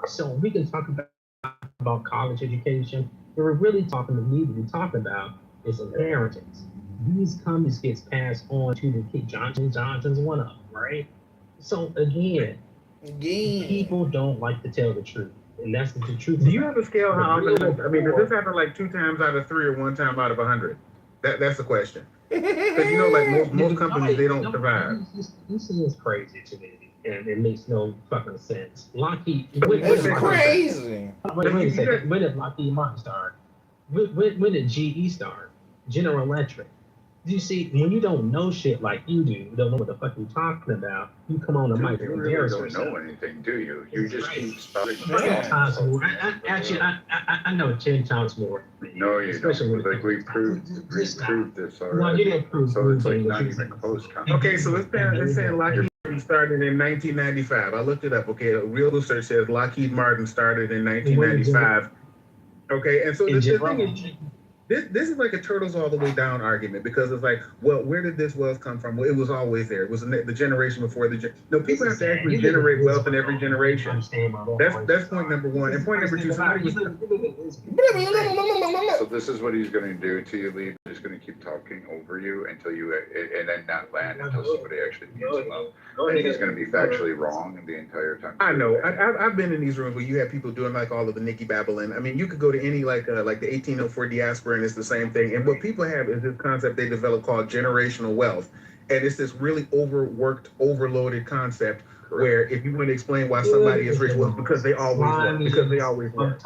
So we can talk about college education, but we're really talking to me, we're talking about is inheritance. These companies gets passed on to the kid. Johnson's one of them, right? So again, people don't like to tell the truth, and that's the truth. Do you have a scale how often? I mean, does this happen like 2 times out of 3 or 1 time out of 100? That's the question. Because you know, like most companies, they don't survive. This is crazy to me, and it makes no fucking sense. Lockheed, it's crazy. Wait a second. When did Lockheed Martin start? When did GE start? General Electric. You see, when you don't know shit like you do, you don't know what the fuck you're talking about, you come on the mic and embarrass yourself. You really don't know anything, do you? You just keep spouting. 10 times more. I know 10 times more. No, you don't. Like we proved this already. No, you didn't prove. So it's like not even close. Okay, so it's saying Lockheed Martin started in 1995. I looked it up. Okay, a real research says Lockheed Martin started in 1995. Okay, and so the thing is, this is like a turtles all the way down argument, because it's like, well, where did this wealth come from? Well, it was always there. It was the generation before the no. People have to actually generate wealth in every generation. That's point number one. And point number two. So this is what he's going to do to you, Lee. He's going to keep talking over you until you, and then not land until somebody actually mutes him up. And he's going to be factually wrong the entire time. I know. I've been in these rooms where you have people doing like all of the Nikki Babylon. I mean, you could go to any like the 1804 diaspora, and it's the same thing. And what people have is this concept they developed called generational wealth, and it's this really overworked, overloaded concept where if you want to explain why somebody is rich, well, because they always were. Because they always were.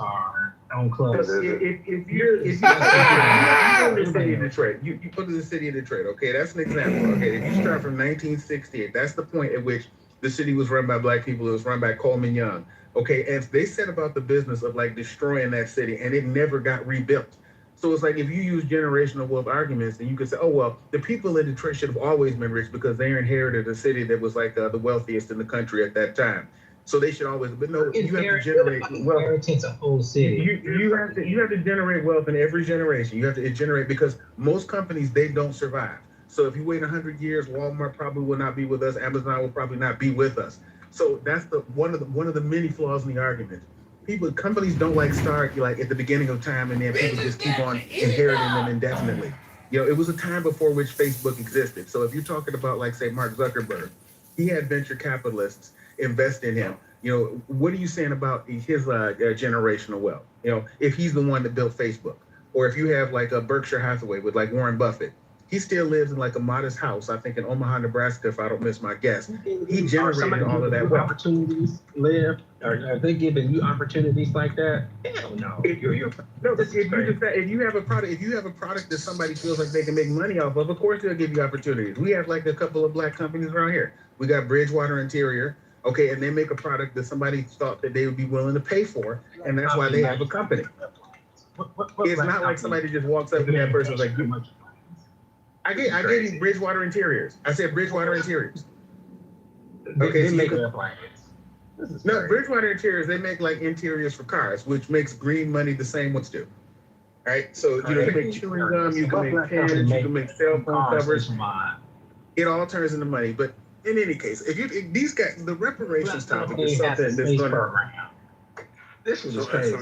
If you're in the city of Detroit, you go to the city of Detroit. Okay, that's an example. Okay, if you start from 1968, that's the point at which the city was run by black people. It was run by Coleman Young. Okay, and they set about the business of like destroying that city, and it never got rebuilt. So it's like if you use generational wealth arguments, then you could say, oh, well, the people in Detroit should have always been rich because they inherited a city that was like the wealthiest in the country at that time. So they should always, but no, you have to generate wealth. Inheritance a whole city. You have to generate wealth in every generation. You have to generate, because most companies, they don't survive. So if you wait 100 years, Walmart probably will not be with us. Amazon will probably not be with us. So that's one of the many flaws in the argument. Companies don't like start like at the beginning of time, and then people just keep on inheriting them indefinitely. You know, it was a time before which Facebook existed. So if you're talking about like say Mark Zuckerberg, he had venture capitalists invest in him. You know, what are you saying about his generational wealth? You know, if he's the one that built Facebook, or if you have like a Berkshire Hathaway with like Warren Buffett, he still lives in like a modest house, I think in Omaha, Nebraska, if I don't miss my guess. He generated all of that wealth. Opportunities live? Are they giving you opportunities like that? Hell no. If you have a product that somebody feels like they can make money off of course they'll give you opportunities. We have like a couple of black companies around here. We got Bridgewater Interior, okay, and they make a product that somebody thought that they would be willing to pay for, and that's why they have a company. It's not like somebody just walks up to that person and is like, I gave you Bridgewater Interiors. I said Bridgewater Interiors. Okay, so no, Bridgewater Interiors, they make like interiors for cars, which makes green money the same ones do. Right? So you can make chewing gum, you can make pens, you can make cell phone covers. It all turns into money. But in any case, if these guys, the reparations topic is something that's going to. This is crazy.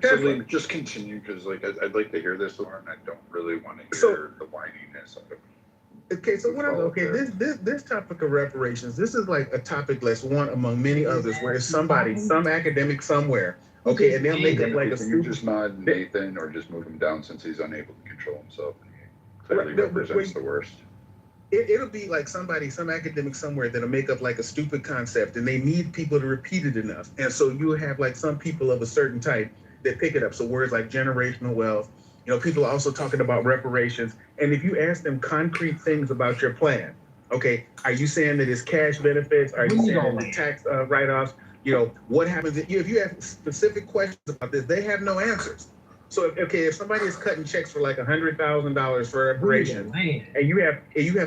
So Lee, just continue, because like I'd like to hear this more, and I don't really want to hear the whininess of it. Okay, so this topic of reparations, this is like a topic that's one among many others, where some academic somewhere, okay, and they'll make it like a. Can you just mod Nathan, or just move him down since he's unable to control himself? Clearly represents the worst. It'll be like some academic somewhere that'll make up like a stupid concept, and they need people to repeat it enough. And so you have like some people of a certain type that pick it up. So words like generational wealth, you know, people are also talking about reparations. And if you ask them concrete things about your plan, okay, are you saying that it's cash benefits? Are you saying it's tax write-offs? You know, what happens if you have specific questions about this? They have no answers. So if somebody is cutting checks for like $100,000 for reparations, and you have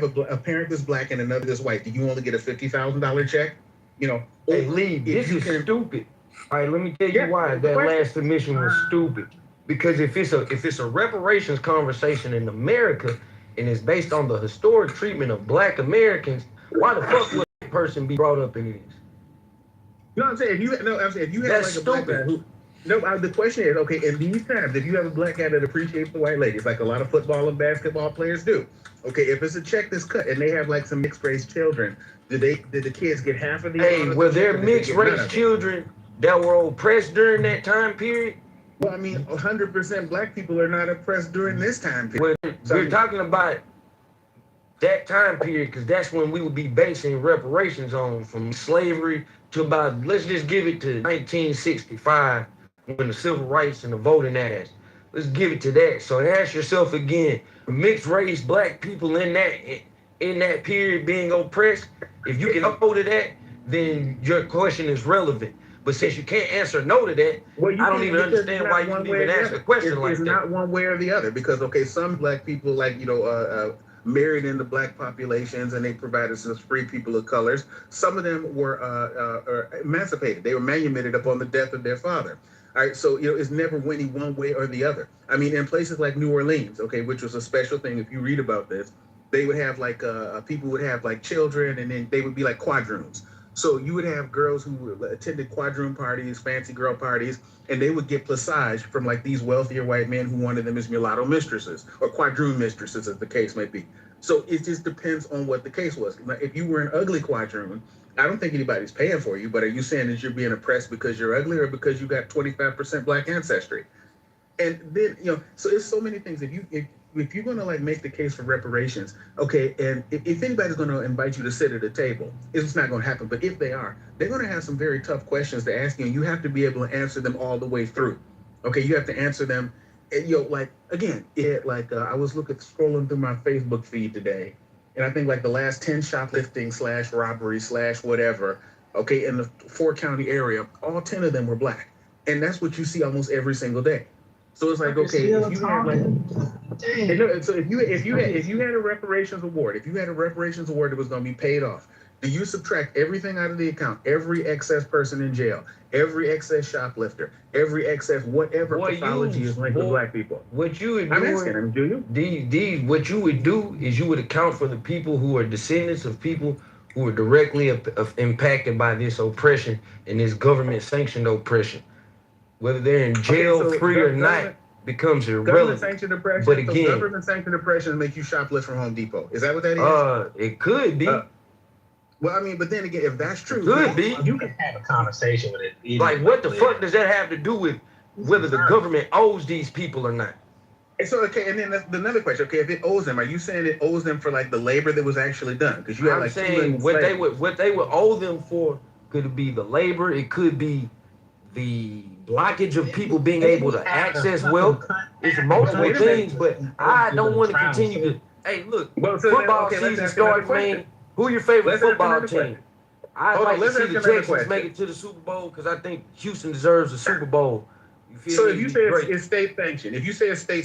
a parent that's black and another that's white, do you only get a $50,000 check? You know, hey Lee, this is stupid. All right, let me tell you why that last submission was stupid. Because if it's a reparations conversation in America and it's based on the historic treatment of Black Americans, why the fuck would that person be brought up in this? No, I'm saying if you have like a black guy who. No, the question is, okay, in these times, if you have a black guy that appreciates the white ladies, like a lot of football and basketball players do, okay, if it's a check that's cut and they have like some mixed race children, did the kids get half of the? Hey, were there mixed race children that were oppressed during that time period? Well, I mean, 100% black people are not oppressed during this time period. Well, we're talking about that time period because that's when we would be basing reparations on, from slavery to about, let's just give it to 1965 when the Civil Rights and the Voting Act. Let's give it to that. So ask yourself again, mixed race black people in that period being oppressed, if you can hold to that, then your question is relevant. But since you can't answer no to that, I don't even understand why you even ask a question like that. It's not one way or the other because, okay, some black people like, married into black populations and they provided us as free people of colors. Some of them were emancipated. They were manumitted upon the death of their father. All right, so it's never winning one way or the other. I mean, in places like New Orleans, okay, which was a special thing. If you read about this, they would have like people would have like children, and then they would be like quadroons. So you would have girls who attended quadroon parties, fancy girl parties, and they would get placage from like these wealthier white men who wanted them as mulatto mistresses or quadroon mistresses, as the case may be. So it just depends on what the case was. Now, if you were an ugly quadroon, I don't think anybody's paying for you, but are you saying that you're being oppressed because you're ugly or because you got 25% black ancestry? And then, so it's so many things. If you're going to like make the case for reparations, okay, and if anybody's going to invite you to sit at a table, it's not going to happen. But if they are, they're going to have some very tough questions to ask you, and you have to be able to answer them all the way through. Okay, you have to answer them. And, like again, I was scrolling through my Facebook feed today, and I think like the last 10 shoplifting / robbery / whatever, okay, in the 4-county area, all 10 of them were black, and that's what you see almost every single day. So it's like, okay, if you had a reparations award, that was going to be paid off, do you subtract everything out of the account? Every excess person in jail, every excess shoplifter, every excess whatever pathology is linked with black people. What you would do? I'm asking them, do you? What you would do is you would account for the people who are descendants of people who are directly impacted by this oppression and this government-sanctioned oppression. Whether they're in jail, free or not, becomes irrelevant. Government-sanctioned oppression. But again, government-sanctioned oppression make you shoplift from Home Depot. Is that what that is? It could be. Well, I mean, but then again, if that's true, could be. You can have a conversation with it. Like, what the fuck does that have to do with whether the government owes these people or not? And so, okay, and then that's another question. Okay, if it owes them, are you saying it owes them for like the labor that was actually done? Because you have like saying what they would owe them for could be the labor. It could be the blockage of people being able to access wealth. It's multiple things, but I don't want to continue to. Hey, look, football season starts, man. Who your favorite football team? I'd like to see the Texans make it to the Super Bowl because I think Houston deserves a Super Bowl. So if you say it's state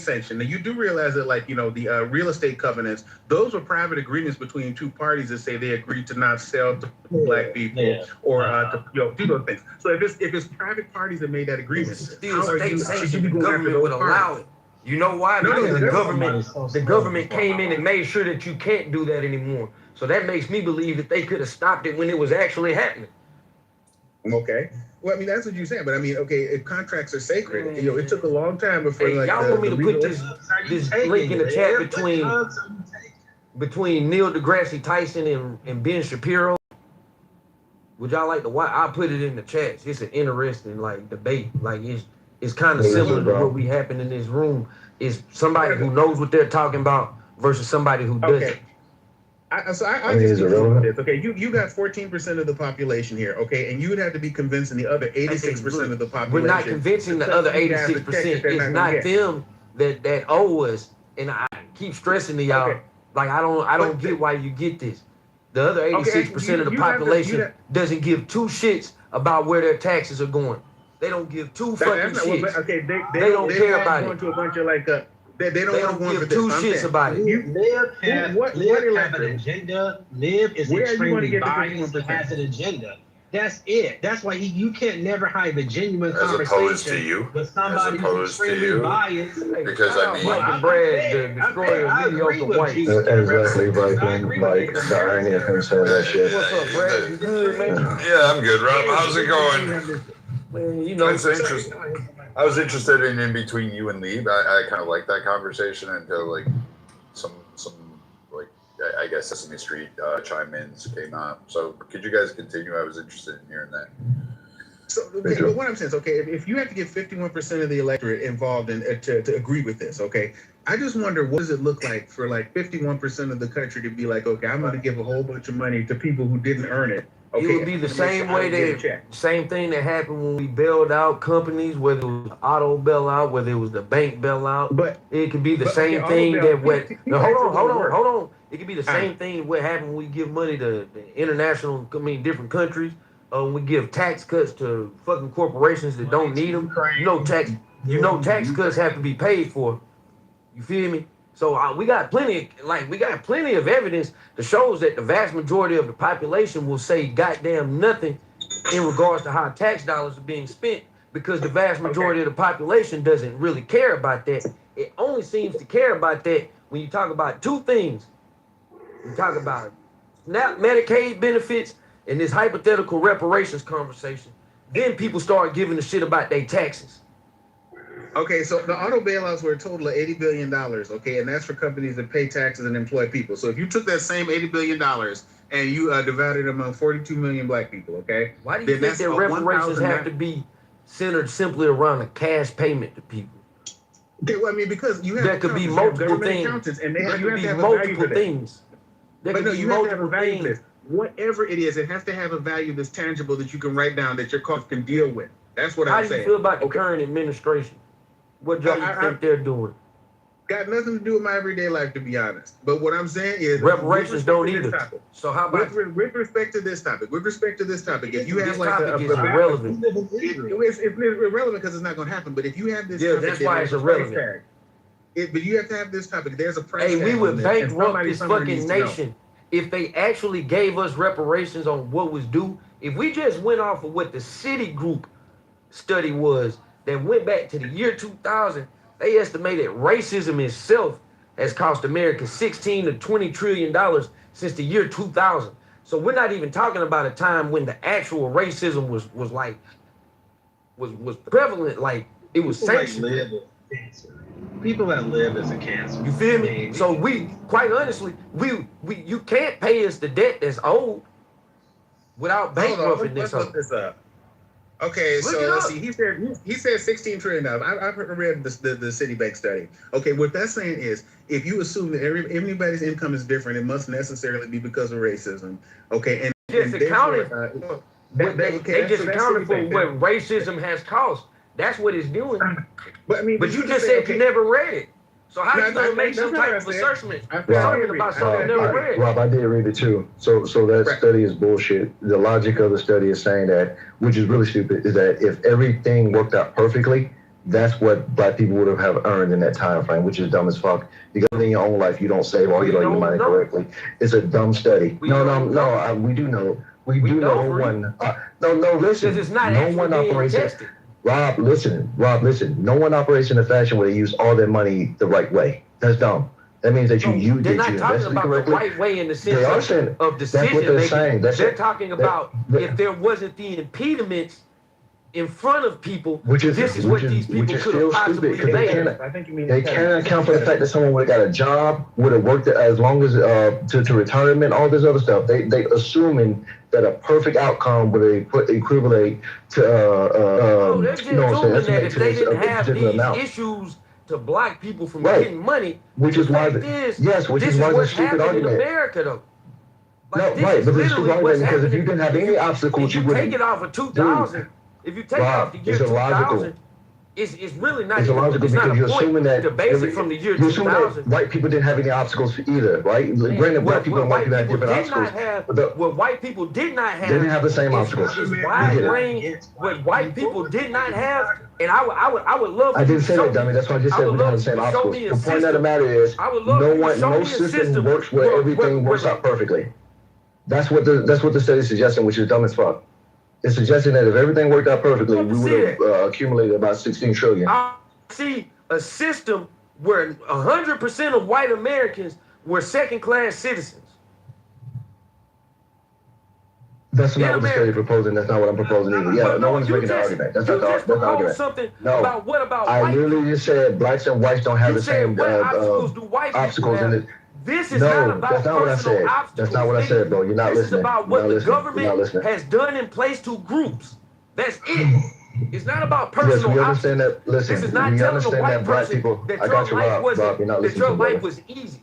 sanctioned, then you do realize that, like, the real estate covenants, those were private agreements between two parties that say they agreed to not sell to black people or to do those things. So if it's private parties that made that agreement, still state sanctioned, the government would allow it. You know why? Because the government came in and made sure that you can't do that anymore. So that makes me believe that they could have stopped it when it was actually happening. Okay. Well, I mean, that's what you're saying, but I mean, okay, if contracts are sacred, it took a long time before. Hey, y'all want me to put this link in the chat between Neil deGrasse Tyson and Ben Shapiro? Would y'all like to watch? I'll put it in the chat. It's an interesting debate. Like it's kind of similar to what we happen in this room. Is somebody who knows what they're talking about versus somebody who doesn't. Okay. I just with this. Okay, you got 14% of the population here, okay, and you would have to be convincing the other 86% of the population. We're not convincing the other 86%. It's not them that owe us, and I keep stressing to y'all. Like I don't get why you get this. The other 86% of the population doesn't give two shits about where their taxes are going. They don't give two fucking shits. Okay, they don't care about it. To a bunch of They don't give two shits about it. Live have an agenda. Live is extremely biased. Has an agenda. That's it. That's why you can't never have a genuine As conversation opposed to you. with somebody who's extremely biased. Because I mean, Fucking Brad, the destroyer of mediocre white. Exactly, right. Like the irony of him saying that shit. What's up, Brad? You good, man? Yeah, I'm good, Rob. How's it going? Man, you know, It's interesting. I was interested in between you and Lieb. I kind of like that conversation until like some like I guess Sesame Street chime-ins came out. So could you guys continue? I was interested in hearing that. So, okay, but what I'm saying is, okay, if you have to get 51% of the electorate involved in to agree with this, okay, I just wonder what does it look like for like 51% of the country to be like, okay, I'm going to give a whole bunch of money to people who didn't earn it. Okay, it would be the same way same thing that happened when we bailed out companies, whether it was the auto bailout, whether it was the bank bailout. But it could be the same thing that what. Hold on. It could be the same thing what happened when we give money to international, different countries. We give tax cuts to fucking corporations that don't need them. Tax cuts have to be paid for. You feel me? So we got plenty of evidence that shows that the vast majority of the population will say goddamn nothing in regards to how tax dollars are being spent, because the vast majority of the population doesn't really care about that. It only seems to care about that when you talk about two things. You talk about Medicaid benefits and this hypothetical reparations conversation. Then people start giving a shit about their taxes. Okay, so the auto bailouts were a total of $80 billion, okay, and that's for companies that pay taxes and employ people. So if you took that same $80 billion and you divided it among 42 million black people, okay? Why do you think that reparations have to be centered simply around a cash payment to people? Okay, well, I mean, because you have there could be multiple things. And there could be multiple things. But no, you have to have a value for this. Whatever it is, it has to have a value that's tangible that you can write down that your cost can deal with. That's what I'm saying. How do you feel about the current administration? What do you think they're doing? Got nothing to do with my everyday life, to be honest. But what I'm saying is reparations don't either. So how about with respect to this topic? If you have like is irrelevant. It's irrelevant because it's not going to happen. But if you have this, that's why it's irrelevant. But you have to have this topic. There's a price tag. We would bankrupt this fucking nation if they actually gave us reparations on what was due. If we just went off of what the Citigroup study was, that went back to the year 2000, they estimated racism itself has cost America $16 to $20 trillion since the year 2000. So we're not even talking about a time when the actual racism was prevalent, like it was sanctioned. People that live as a cancer. You feel me? So we, quite honestly, you can't pay us the debt that's owed without bankrupting this. Let's look this up. Okay, so let's see. He said $16 trillion. I've read the Citibank study. Okay, what that's saying is, if you assume that everybody's income is different, it must necessarily be because of racism. Okay, and just accounted. They just accounted for what racism has cost. That's what it's doing. But you just said you never read it. So how are you gonna make some type of assertion about something you never read? Rob, I did read it too. So that study is bullshit. The logic of the study is saying that, which is really stupid, is that if everything worked out perfectly, that's what black people would have earned in that time frame, which is dumb as fuck. Because in your own life, you don't save all your money correctly. It's a dumb study. We do know. We do know one. Listen. It's not no one operates tested. Rob, listen. No one operates in a fashion where they use all their money the right way. That's dumb. That means that they're not talking about the right way in the sense of decision making. They're talking about if there wasn't the impediments in front of people, this is what these people could have possibly made. They can't account for the fact that someone would have got a job, would have worked as long as to retirement, all this other stuff. They assuming that a perfect outcome would equivalent to they're just assuming that if they didn't have these issues to block people from getting money, which is why this is why the stupid argument. In America, though. But the stupid argument, because if you didn't have any obstacles, you wouldn't take it off of 2000. If you take off the year 2000, it's really not. It's illogical because you're assuming that the basic from the year 2000. White people didn't have any obstacles either, right? Granted, black people and white people had different obstacles. What white people did not have, they didn't have the same obstacles. Wide range. What white people did not have, and I would love. I didn't say that, dummy. That's why I just said we didn't have the same obstacles. The point of the matter is, no system works where everything works out perfectly. That's what the study is suggesting, which is dumb as fuck. It's suggesting that if everything worked out perfectly, we would have accumulated about 16 trillion. I see a system where 100% of white Americans were second-class citizens. That's not what the study proposing. That's not what I'm proposing either. Yeah, no one's making that argument. That's not the argument. Something no. About what about I literally just said blacks and whites don't have the same obstacles in it. This is not about personal obstacles. That's not what I said, bro. You're not listening. This is about what the government has done in place to groups. That's it. It's not about personal obstacles. Yes, we understand that. Listen, this is not we telling the white that black person people. that I got you, Rob. You're not listening. That your life was easy.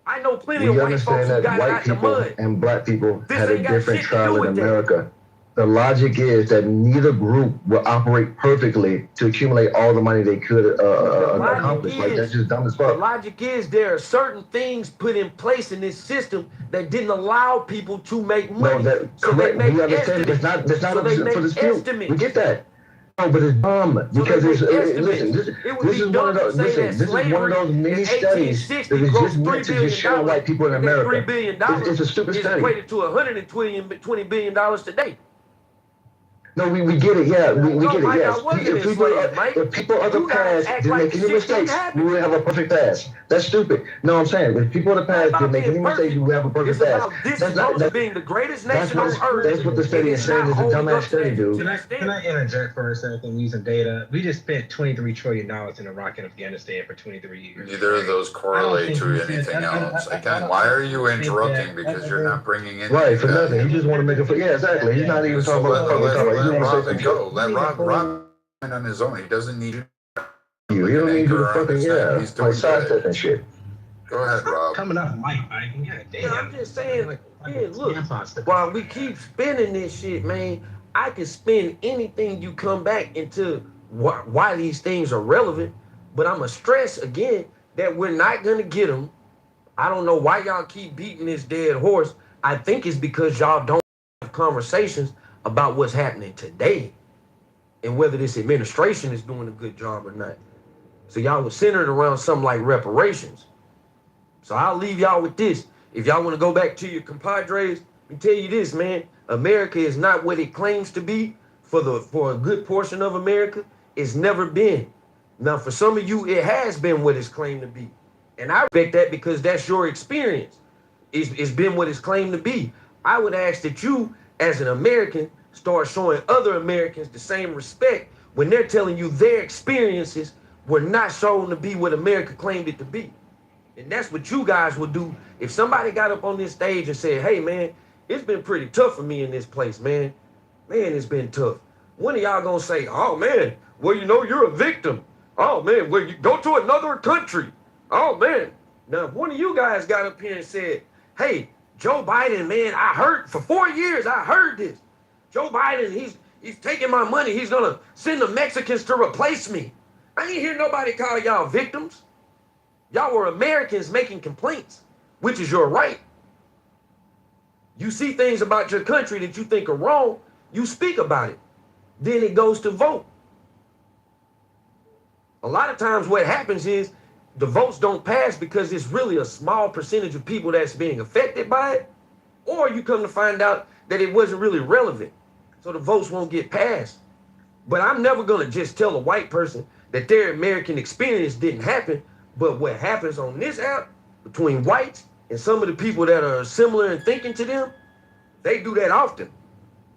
I know plenty of we white folks understand who that got white out the people mud. and black people This had a ain't got different shit to do trial in with that. America. The logic is that neither group will operate perfectly to accumulate all the money they could accomplish. Like, that's just dumb as fuck. The logic is there are certain things put in place in this system that didn't allow people to make money. No, so correct. they make We understand that's not for dispute. We get that. No, but it's dumb because it's listen. This is one of those. Listen, this is one of those mini studies that is just meant to just show white people in America. $3 billion it's a stupid study. Equated to $120 billion today. No, we get it. Yeah, we get it. Yes. If people of the past didn't make any mistakes, we would have a perfect past. That's stupid. No, I'm saying if people of the past didn't make any mistakes, we would have a perfect past. That's being the greatest nation on earth. That's what the study is saying. It's a dumbass study, dude. Can I interject for a second using data? We just spent $23 trillion in Iraq and Afghanistan for 23 years. Neither of those correlate to anything else. Again, why are you interrupting? Because you're not bringing in. Right, for nothing. You just want to make a. Yeah, exactly. He's not even talking about. Let Robin go. Let Rob on his own. He doesn't need you. You don't need to fucking He's doing sidestep and shit. Go ahead, Rob. Coming up, Mike. Yeah, I'm just saying. Yeah, look. While we keep spending this shit, man, I can spend anything you come back into why these things are relevant. But I'm gonna stress again that we're not gonna get them. I don't know why y'all keep beating this dead horse. I think it's because y'all don't have conversations about what's happening today and whether this administration is doing a good job or not. So y'all were centered around something like reparations. So I'll leave y'all with this. If y'all want to go back to your compadres, let me tell you this, man. America is not what it claims to be for a good portion of America. It's never been. Now, for some of you, it has been what it's claimed to be. And I respect that because that's your experience. It's been what it's claimed to be. I would ask that you, as an American, start showing other Americans the same respect when they're telling you their experiences were not shown to be what America claimed it to be. And that's what you guys would do if somebody got up on this stage and said, hey, man, it's been pretty tough for me in this place, man. Man, it's been tough. When are y'all gonna say, oh, man, well, you know, you're a victim. Oh, man, well, you go to another country. Oh, man. Now, if one of you guys got up here and said, hey, Joe Biden, man, I heard for 4 years, I heard this. Joe Biden, he's taking my money. He's gonna send the Mexicans to replace me. I ain't hear nobody call y'all victims. Y'all were Americans making complaints, which is your right. You see things about your country that you think are wrong, you speak about it. Then it goes to vote. A lot of times what happens is the votes don't pass because it's really a small percentage of people that's being affected by it, or you come to find out that it wasn't really relevant, so the votes won't get passed. But I'm never gonna just tell a white person that their American experience didn't happen, but what happens on this app between whites and some of the people that are similar in thinking to them, they do that often.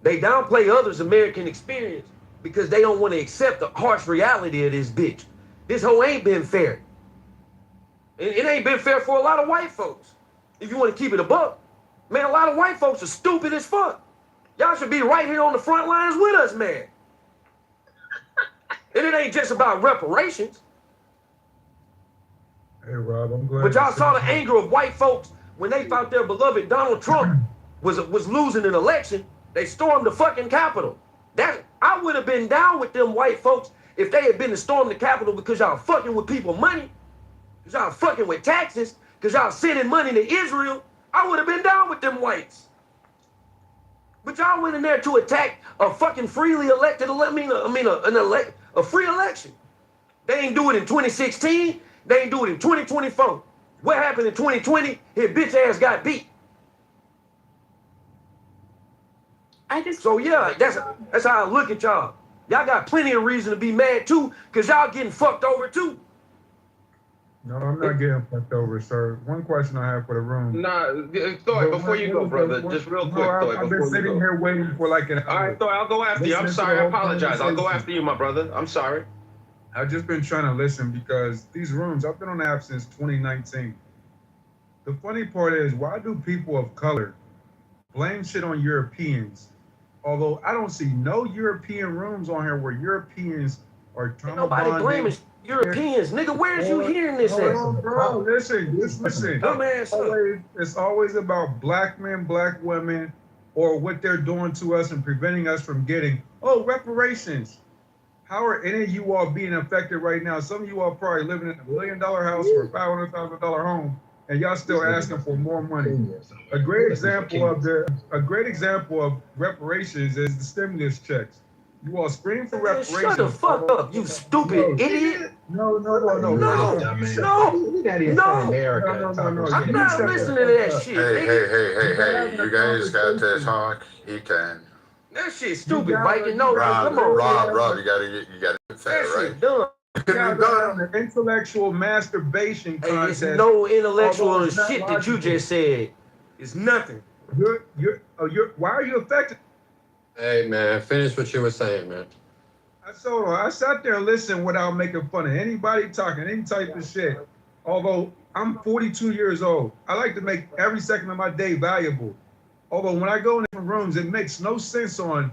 They downplay others' American experience because they don't want to accept the harsh reality of this bitch. This whole ain't been fair. It ain't been fair for a lot of white folks. If you want to keep it a buck, man, a lot of white folks are stupid as fuck. Y'all should be right here on the front lines with us, man. And it ain't just about reparations. Hey, Rob, I'm glad. But y'all saw the anger of white folks when they thought their beloved Donald Trump was losing an election. They stormed the fucking Capitol. I would have been down with them white folks if they had been to storm the Capitol because y'all fucking with people money, because y'all fucking with taxes, because y'all sending money to Israel. I would have been down with them whites. But y'all went in there to attack a fucking freely elected, a free election. They ain't do it in 2016. They ain't do it in 2024. What happened in 2020? His bitch ass got beat. So yeah, that's how I look at y'all. Y'all got plenty of reason to be mad too, cause y'all getting fucked over too. No, I'm not getting fucked over, sir. One question I have for the room. Nah, Thor, before you go, brother, just real quick, Thor, I've been sitting here waiting for like an hour. All right, Thor, I'll go after you. I'm sorry, I apologize. I'll go after you, my brother. I'm sorry. I've just been trying to listen because these rooms, I've been on the app since 2019. The funny part is, why do people of color blame shit on Europeans? Although I don't see no European rooms on here where Europeans are trauma Nobody bonding. blaming Europeans, nigga. Where's you hearing this at? Bro, listen, just listen. Dumbass. It's always about black men, black women, or what they're doing to us and preventing us from getting, reparations. How are any of you all being affected right now? Some of you all probably living in $1 million house or a $500,000 home, and y'all still asking for more money. A great example of reparations is the stimulus checks. You all scream for reparations. Shut the fuck up, you stupid idiot. No. I'm not listening to that shit. Hey, you guys got to talk. He can. That shit's stupid, Viking. No, Rob, come on. Rob, you gotta get fair, right? Done. The intellectual masturbation contest. It's no intellectual shit that you just said. It's nothing. Why are you affected? Hey man, finish what you were saying, man. I sat there and listened without making fun of anybody talking any type of shit. Although I'm 42 years old, I like to make every second of my day valuable. Although when I go in different rooms, it makes no sense on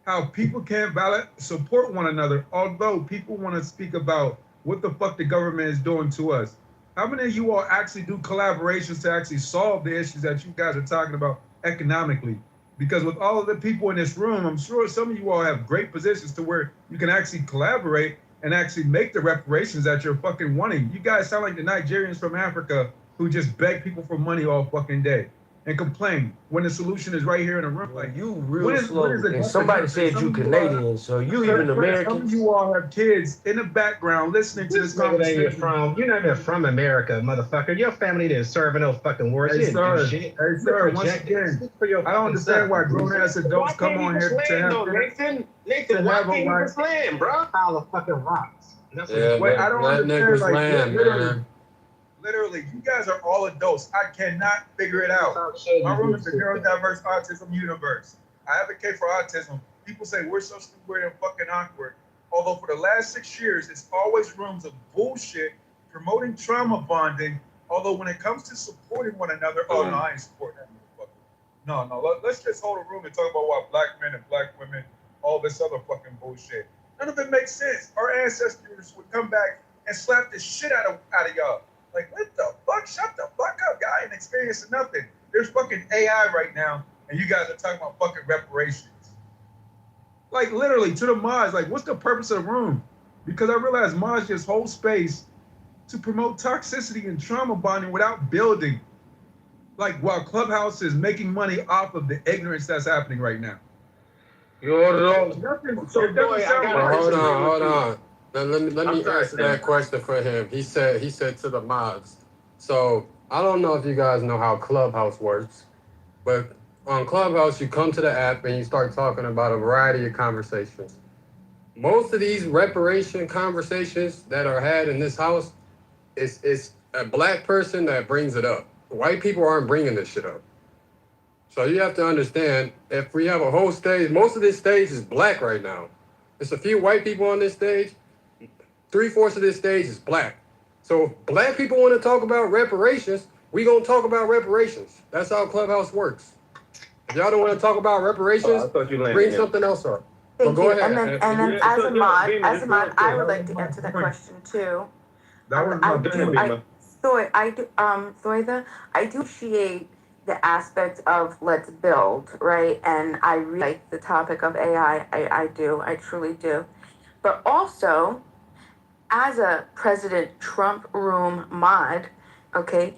how people can't support one another, although people want to speak about what the fuck the government is doing to us. How many of you all actually do collaborations to actually solve the issues that you guys are talking about economically? Because with all of the people in this room, I'm sure some of you all have great positions to where you can actually collaborate and actually make the reparations that you're fucking wanting. You guys sound like the Nigerians from Africa who just beg people for money all fucking day and complain when the solution is right here in the room. Like you real slow. And somebody said you Canadian, so you even American. Some of you all have kids in the background listening to this conversation. You're not even from America, motherfucker. Your family didn't serve in no fucking wars. Hey, sir, once again, I don't understand why grown-ass adults come on here to have Nathan, why can't you just land, bro? Pile of fucking rocks. Wait, I don't understand. Man. Literally, you guys are all adults. I cannot figure it out. My room is the neurodiverse autism universe. I advocate for autism. People say we're so stupid and fucking awkward. Although for the last 6 years, it's always rooms of bullshit promoting trauma bonding. Although when it comes to supporting one another, no, I ain't supporting that motherfucker. No, let's just hold a room and talk about why black men and black women, all this other fucking bullshit. None of it makes sense. Our ancestors would come back and slap the shit out of y'all. Like, what the fuck? Shut the fuck up, guy. Ain't experiencing nothing. There's fucking AI right now, and you guys are talking about fucking reparations. Like, literally, to the mods, like, what's the purpose of the room? Because I realize mods just hold space to promote toxicity and trauma bonding without building. Like, while Clubhouse is making money off of the ignorance that's happening right now. Hold on. Let me answer that question for him. He said to the mods. So I don't know if you guys know how Clubhouse works, but on Clubhouse you come to the app and you start talking about a variety of conversations. Most of these reparation conversations that are had in this house, it's a black person that brings it up. White people aren't bringing this shit up. So you have to understand, if we have a whole stage, most of this stage is black right now. There's a few white people on this stage. 3/4 of this stage is black. So if black people want to talk about reparations, we gonna talk about reparations. That's how Clubhouse works. If y'all don't want to talk about reparations, bring something else up. Thank Go you. ahead. And then as a mod, I would like to answer that question too. I do appreciate the aspect of let's build, right? And I really like the topic of AI. I truly do. But also, as a President Trump room mod, okay,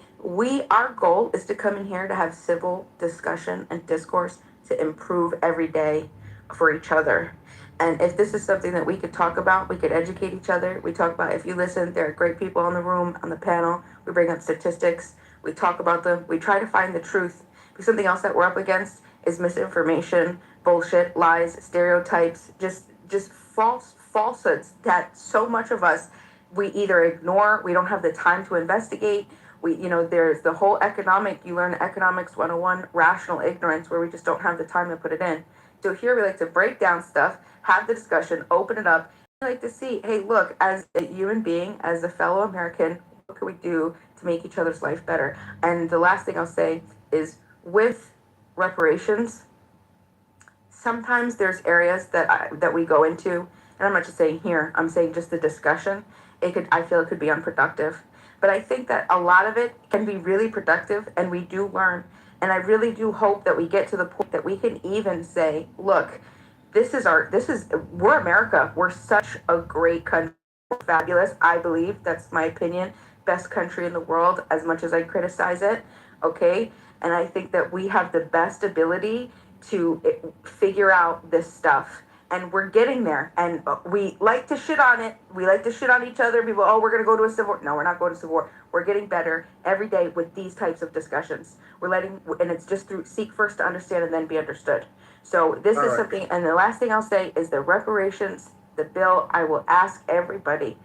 our goal is to come in here to have civil discussion and discourse to improve every day for each other. And if this is something that we could talk about, we could educate each other. We talk about, if you listen, there are great people on the room, on the panel. We bring up statistics. We talk about them. We try to find the truth. Because something else that we're up against is misinformation, bullshit, lies, stereotypes, just falsehoods that so much of us, we either ignore, we don't have the time to investigate. There's the whole you learn economics 101, rational ignorance, where we just don't have the time to put it in. So here we like to break down stuff, have the discussion, open it up. We like to see, hey, look, as a human being, as a fellow American, what can we do to make each other's life better? And the last thing I'll say is, with reparations, sometimes there's areas that we go into, and I'm not just saying here, I'm saying just the discussion. I feel it could be unproductive. But I think that a lot of it can be really productive, and we do learn. And I really do hope that we get to the point that we can even say, look, we're America. We're such a great country. We're fabulous. I believe, that's my opinion, best country in the world, as much as I criticize it. Okay. And I think that we have the best ability to figure out this stuff. And we're getting there. And we like to shit on it. We like to shit on each other. People, we're going to go to a civil war. No, we're not going to civil war. We're getting better every day with these types of discussions. And it's just through seek first to understand and then be understood. So this is something, and the last thing I'll say is the reparations, the bill. I will ask everybody,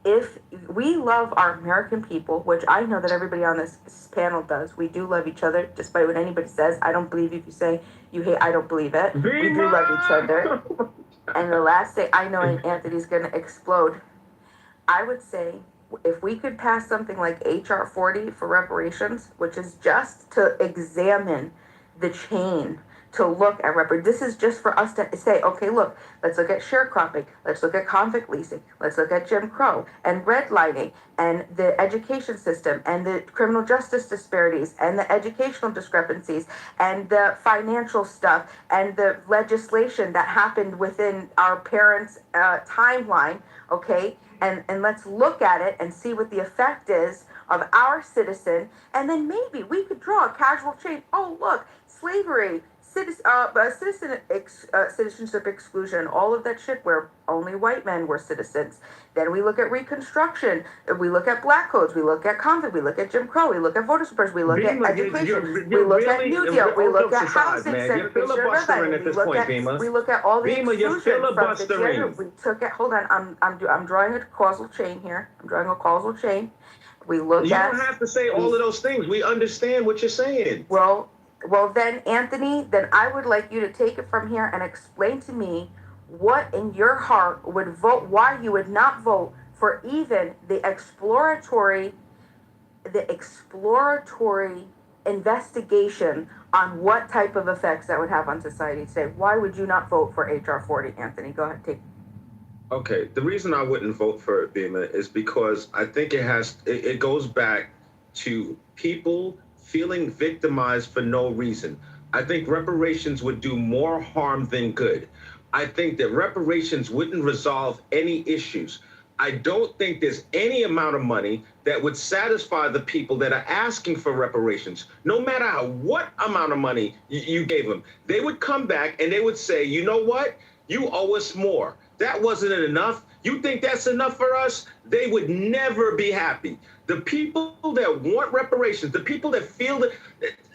if we love our American people, which I know that everybody on this panel does, we do love each other, despite what anybody says. I don't believe if you say you hate, I don't believe it. We do love each other. And the last thing, I know Anthony's going to explode. I would say, if we could pass something like HR 40 for reparations, which is just to examine the chain, to look at this is just for us to say, okay, look, let's look at sharecropping, let's look at convict leasing, let's look at Jim Crow and redlining and the education system and the criminal justice disparities and the educational discrepancies and the financial stuff and the legislation that happened within our parents' timeline, okay? And let's look at it and see what the effect is of our citizen, and then maybe we could draw a casual chain. Oh, look, slavery, citizenship exclusion, all of that shit where only white men were citizens. Then we look at Reconstruction, we look at Black codes, we look at convict, we look at Jim Crow, we look at voter suppression, we look at education, we look at New Deal, we look at housing segregation, we look at all the exclusion from the gender. We took it. Hold on, I'm drawing a causal chain here. I'm drawing a causal chain. We look at. You don't have to say all of those things. We understand what you're saying. Well, then, Anthony, then I would like you to take it from here and explain to me what in your heart would vote, why you would not vote for even the exploratory investigation on what type of effects that would have on society today. Why would you not vote for HR 40, Anthony? Go ahead, take. Okay, the reason I wouldn't vote for it, Bima, is because I think it goes back to people feeling victimized for no reason. I think reparations would do more harm than good. I think that reparations wouldn't resolve any issues. I don't think there's any amount of money that would satisfy the people that are asking for reparations. No matter what amount of money you gave them, they would come back and they would say, you know what? You owe us more. That wasn't enough. You think that's enough for us? They would never be happy. The people that want reparations, the people that feel that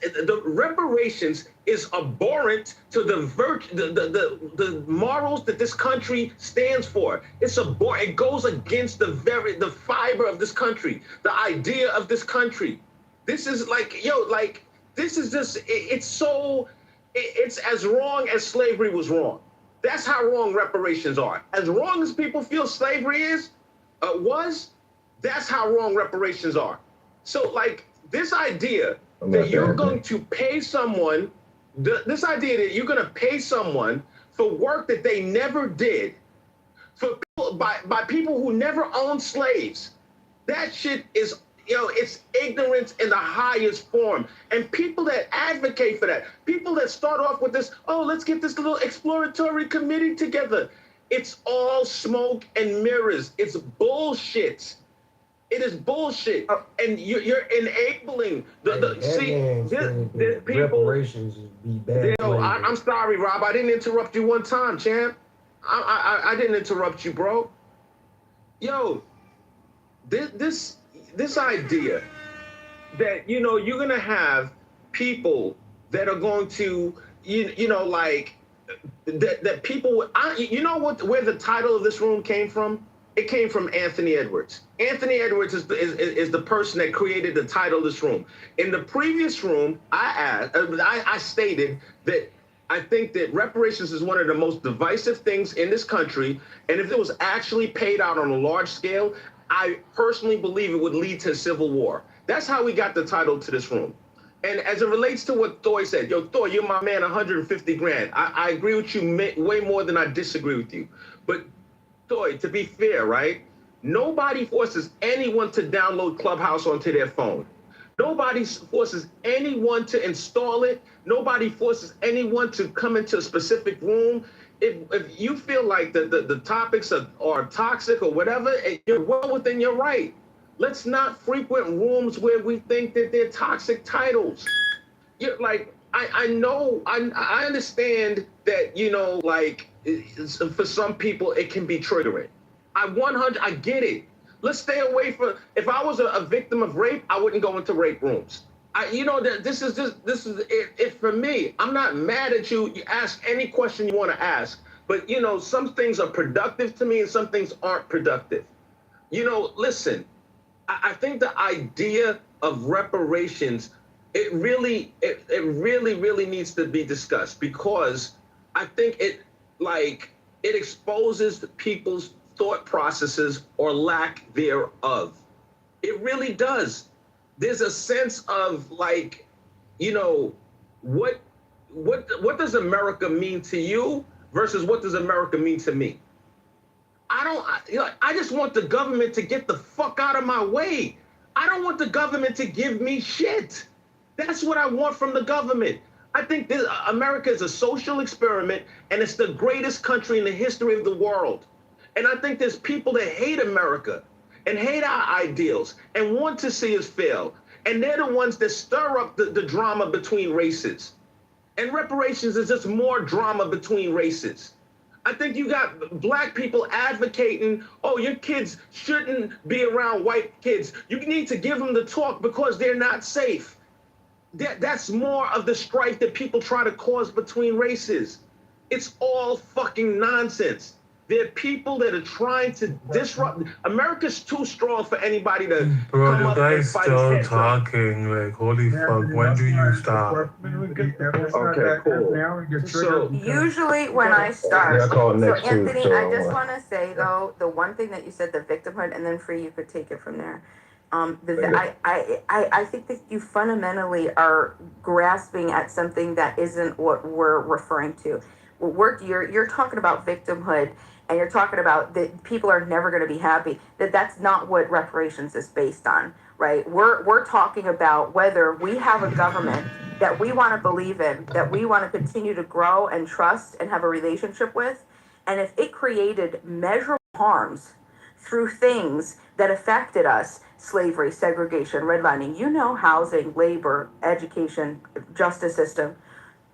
the reparations is abhorrent to the morals that this country stands for. It's abhorrent. It goes against the fiber of this country, the idea of this country. This is this is just, it's as wrong as slavery was wrong. That's how wrong reparations are. As wrong as people feel slavery was, that's how wrong reparations are. So, this idea that you're going to pay someone, this idea that you're going to pay someone for work that they never did, by people who never owned slaves, that shit is, it's ignorance in the highest form. And people that advocate for that, people that start off with this, let's get this little exploratory committee together. It's all smoke and mirrors. It's bullshit. It is bullshit. And you're enabling the people. Reparations be bad. I'm sorry, Rob. I didn't interrupt you one time, champ. I didn't interrupt you, bro. This idea that, you're going to have people that are going to, that people, you know where the title of this room came from? It came from Anthony Edwards. Anthony Edwards is the person that created the title of this room. In the previous room, I stated that I think that reparations is one of the most divisive things in this country, and if it was actually paid out on a large scale, I personally believe it would lead to civil war. That's how we got the title to this room. And as it relates to what Thor said, yo, Thor, you're my man, 150 grand. I agree with you way more than I disagree with you. But Thor, to be fair, right? Nobody forces anyone to download Clubhouse onto their phone. Nobody forces anyone to install it. Nobody forces anyone to come into a specific room. If you feel like the topics are toxic or whatever, you're well within your right. Let's not frequent rooms where we think that they're toxic titles. You're like, I know, I understand that, you know, like, for some people, it can be triggering. I get it. Let's stay away from, if I was a victim of rape, I wouldn't go into rape rooms. You know, this is it for me. I'm not mad at you. You ask any question you want to ask, but you know, some things are productive to me and some things aren't productive. You know, listen, I think the idea of reparations, it really needs to be discussed, because I think it exposes people's thought processes or lack thereof. It really does. There's a sense of like, you know, what does America mean to you versus what does America mean to me? I just want the government to get the fuck out of my way. I don't want the government to give me shit. That's what I want from the government. I think America is a social experiment, and it's the greatest country in the history of the world. And I think there's people that hate America and hate our ideals and want to see us fail. And they're the ones that stir up the drama between races. And reparations is just more drama between races. I think you got black people advocating, oh, your kids shouldn't be around white kids. You need to give them the talk because they're not safe. That's more of the strife that people try to cause between races. It's all fucking nonsense. There are people that are trying to disrupt. America's too strong for anybody to come up and fight still talking. Like, holy fuck, when do you stop? Okay, cool. So usually when I start, Yeah, I call it so next too, Anthony, so I just want to say though, the one thing that you said, the victimhood, and then Free, you could take it from there. I think that you fundamentally are grasping at something that isn't what we're referring to. You're talking about victimhood, and you're talking about that people are never going to be happy. That's not what reparations is based on, right? We're talking about whether we have a government that we want to believe in, that we want to continue to grow and trust and have a relationship with, and if it created measurable harms through things that affected us, slavery, segregation, redlining, housing, labor, education, justice system,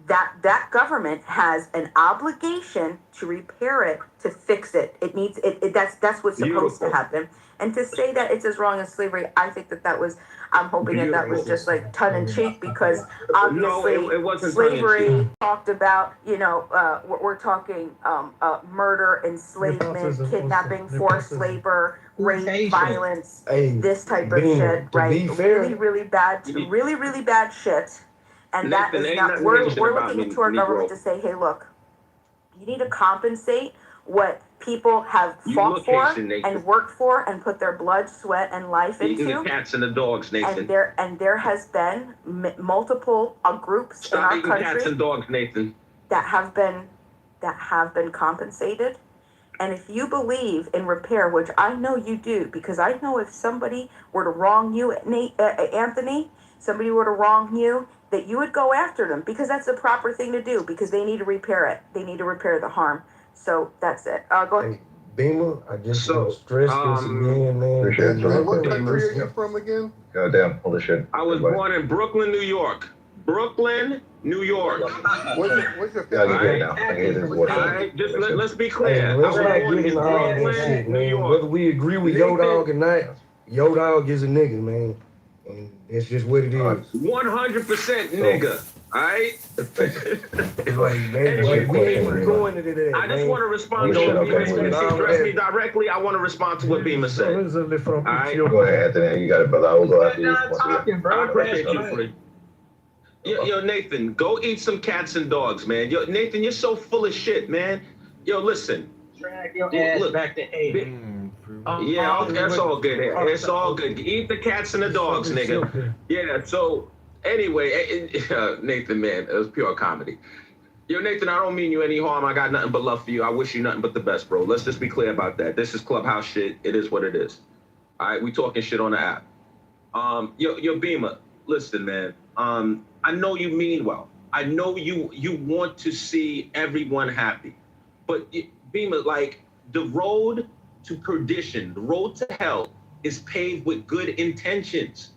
that government has an obligation to repair it, to fix it. It needs it. That's what's supposed to happen. And to say that it's as wrong as slavery, I think that was. I'm hoping that was just like tongue in cheek, because obviously it wasn't slavery talked about. We're talking murder, enslavement, kidnapping, forced labor, rape, violence, this type of shit, right? Really bad shit. And that is not, we're looking into our government to say, hey, look, you need to compensate what people have fought for and worked for and put their blood, sweat, and life into. Eating the cats and the dogs, Nathan. And there has been multiple groups in our country. Stop eating cats and dogs, Nathan. That have been compensated. And if you believe in repair, which I know you do, because I know if somebody were to wrong you, Anthony, somebody were to wrong you, that you would go after them, because that's the proper thing to do, because they need to repair it. They need to repair the harm. So that's it. Go ahead. Hey, Beamer, I just want to stress this again, man. Appreciate it. What country are you from again? Goddamn, holy shit. I was born in Brooklyn, New York. Brooklyn, New York. What's your Yeah, I can get it now. I can get this water. All right, just let's be clear. Hey, let's not get into all that shit, man. Whether we agree with Yo Dog or not, Yo Dog is a nigga, man. And it's just what it is. 100% nigga. All right. It's like, Anyway, we ain't going into that. I just want to respond to what Beamer said. If he addressed me directly, I want to respond to what Beamer said. All right. Go ahead, Anthony. You got it, brother. I will go after you. I appreciate you, Free. Yo, Nathan, go eat some cats and dogs, man. Yo, Nathan, you're so full of shit, man. Yo, listen. Drag your ass back to A. Yeah, that's all good. It's all good. Eat the cats and the dogs, nigga. Yeah, so anyway, Nathan, man, it was pure comedy. Yo, Nathan, I don't mean you any harm. I got nothing but love for you. I wish you nothing but the best, bro. Let's just be clear about that. This is Clubhouse shit. It is what it is. All right, we talking shit on the app. Yo, Beamer, listen, man. I know you mean well. I know you want to see everyone happy. But Beamer, like, the road to perdition, the road to hell is paved with good intentions.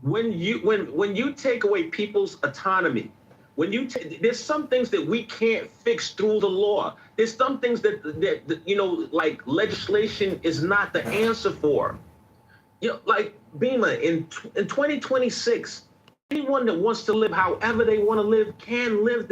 When you take away people's autonomy, there's some things that we can't fix through the law. There's some things that you know, like legislation is not the answer for. You know, like Beamer, in 2026, anyone that wants to live however they want to live can live that.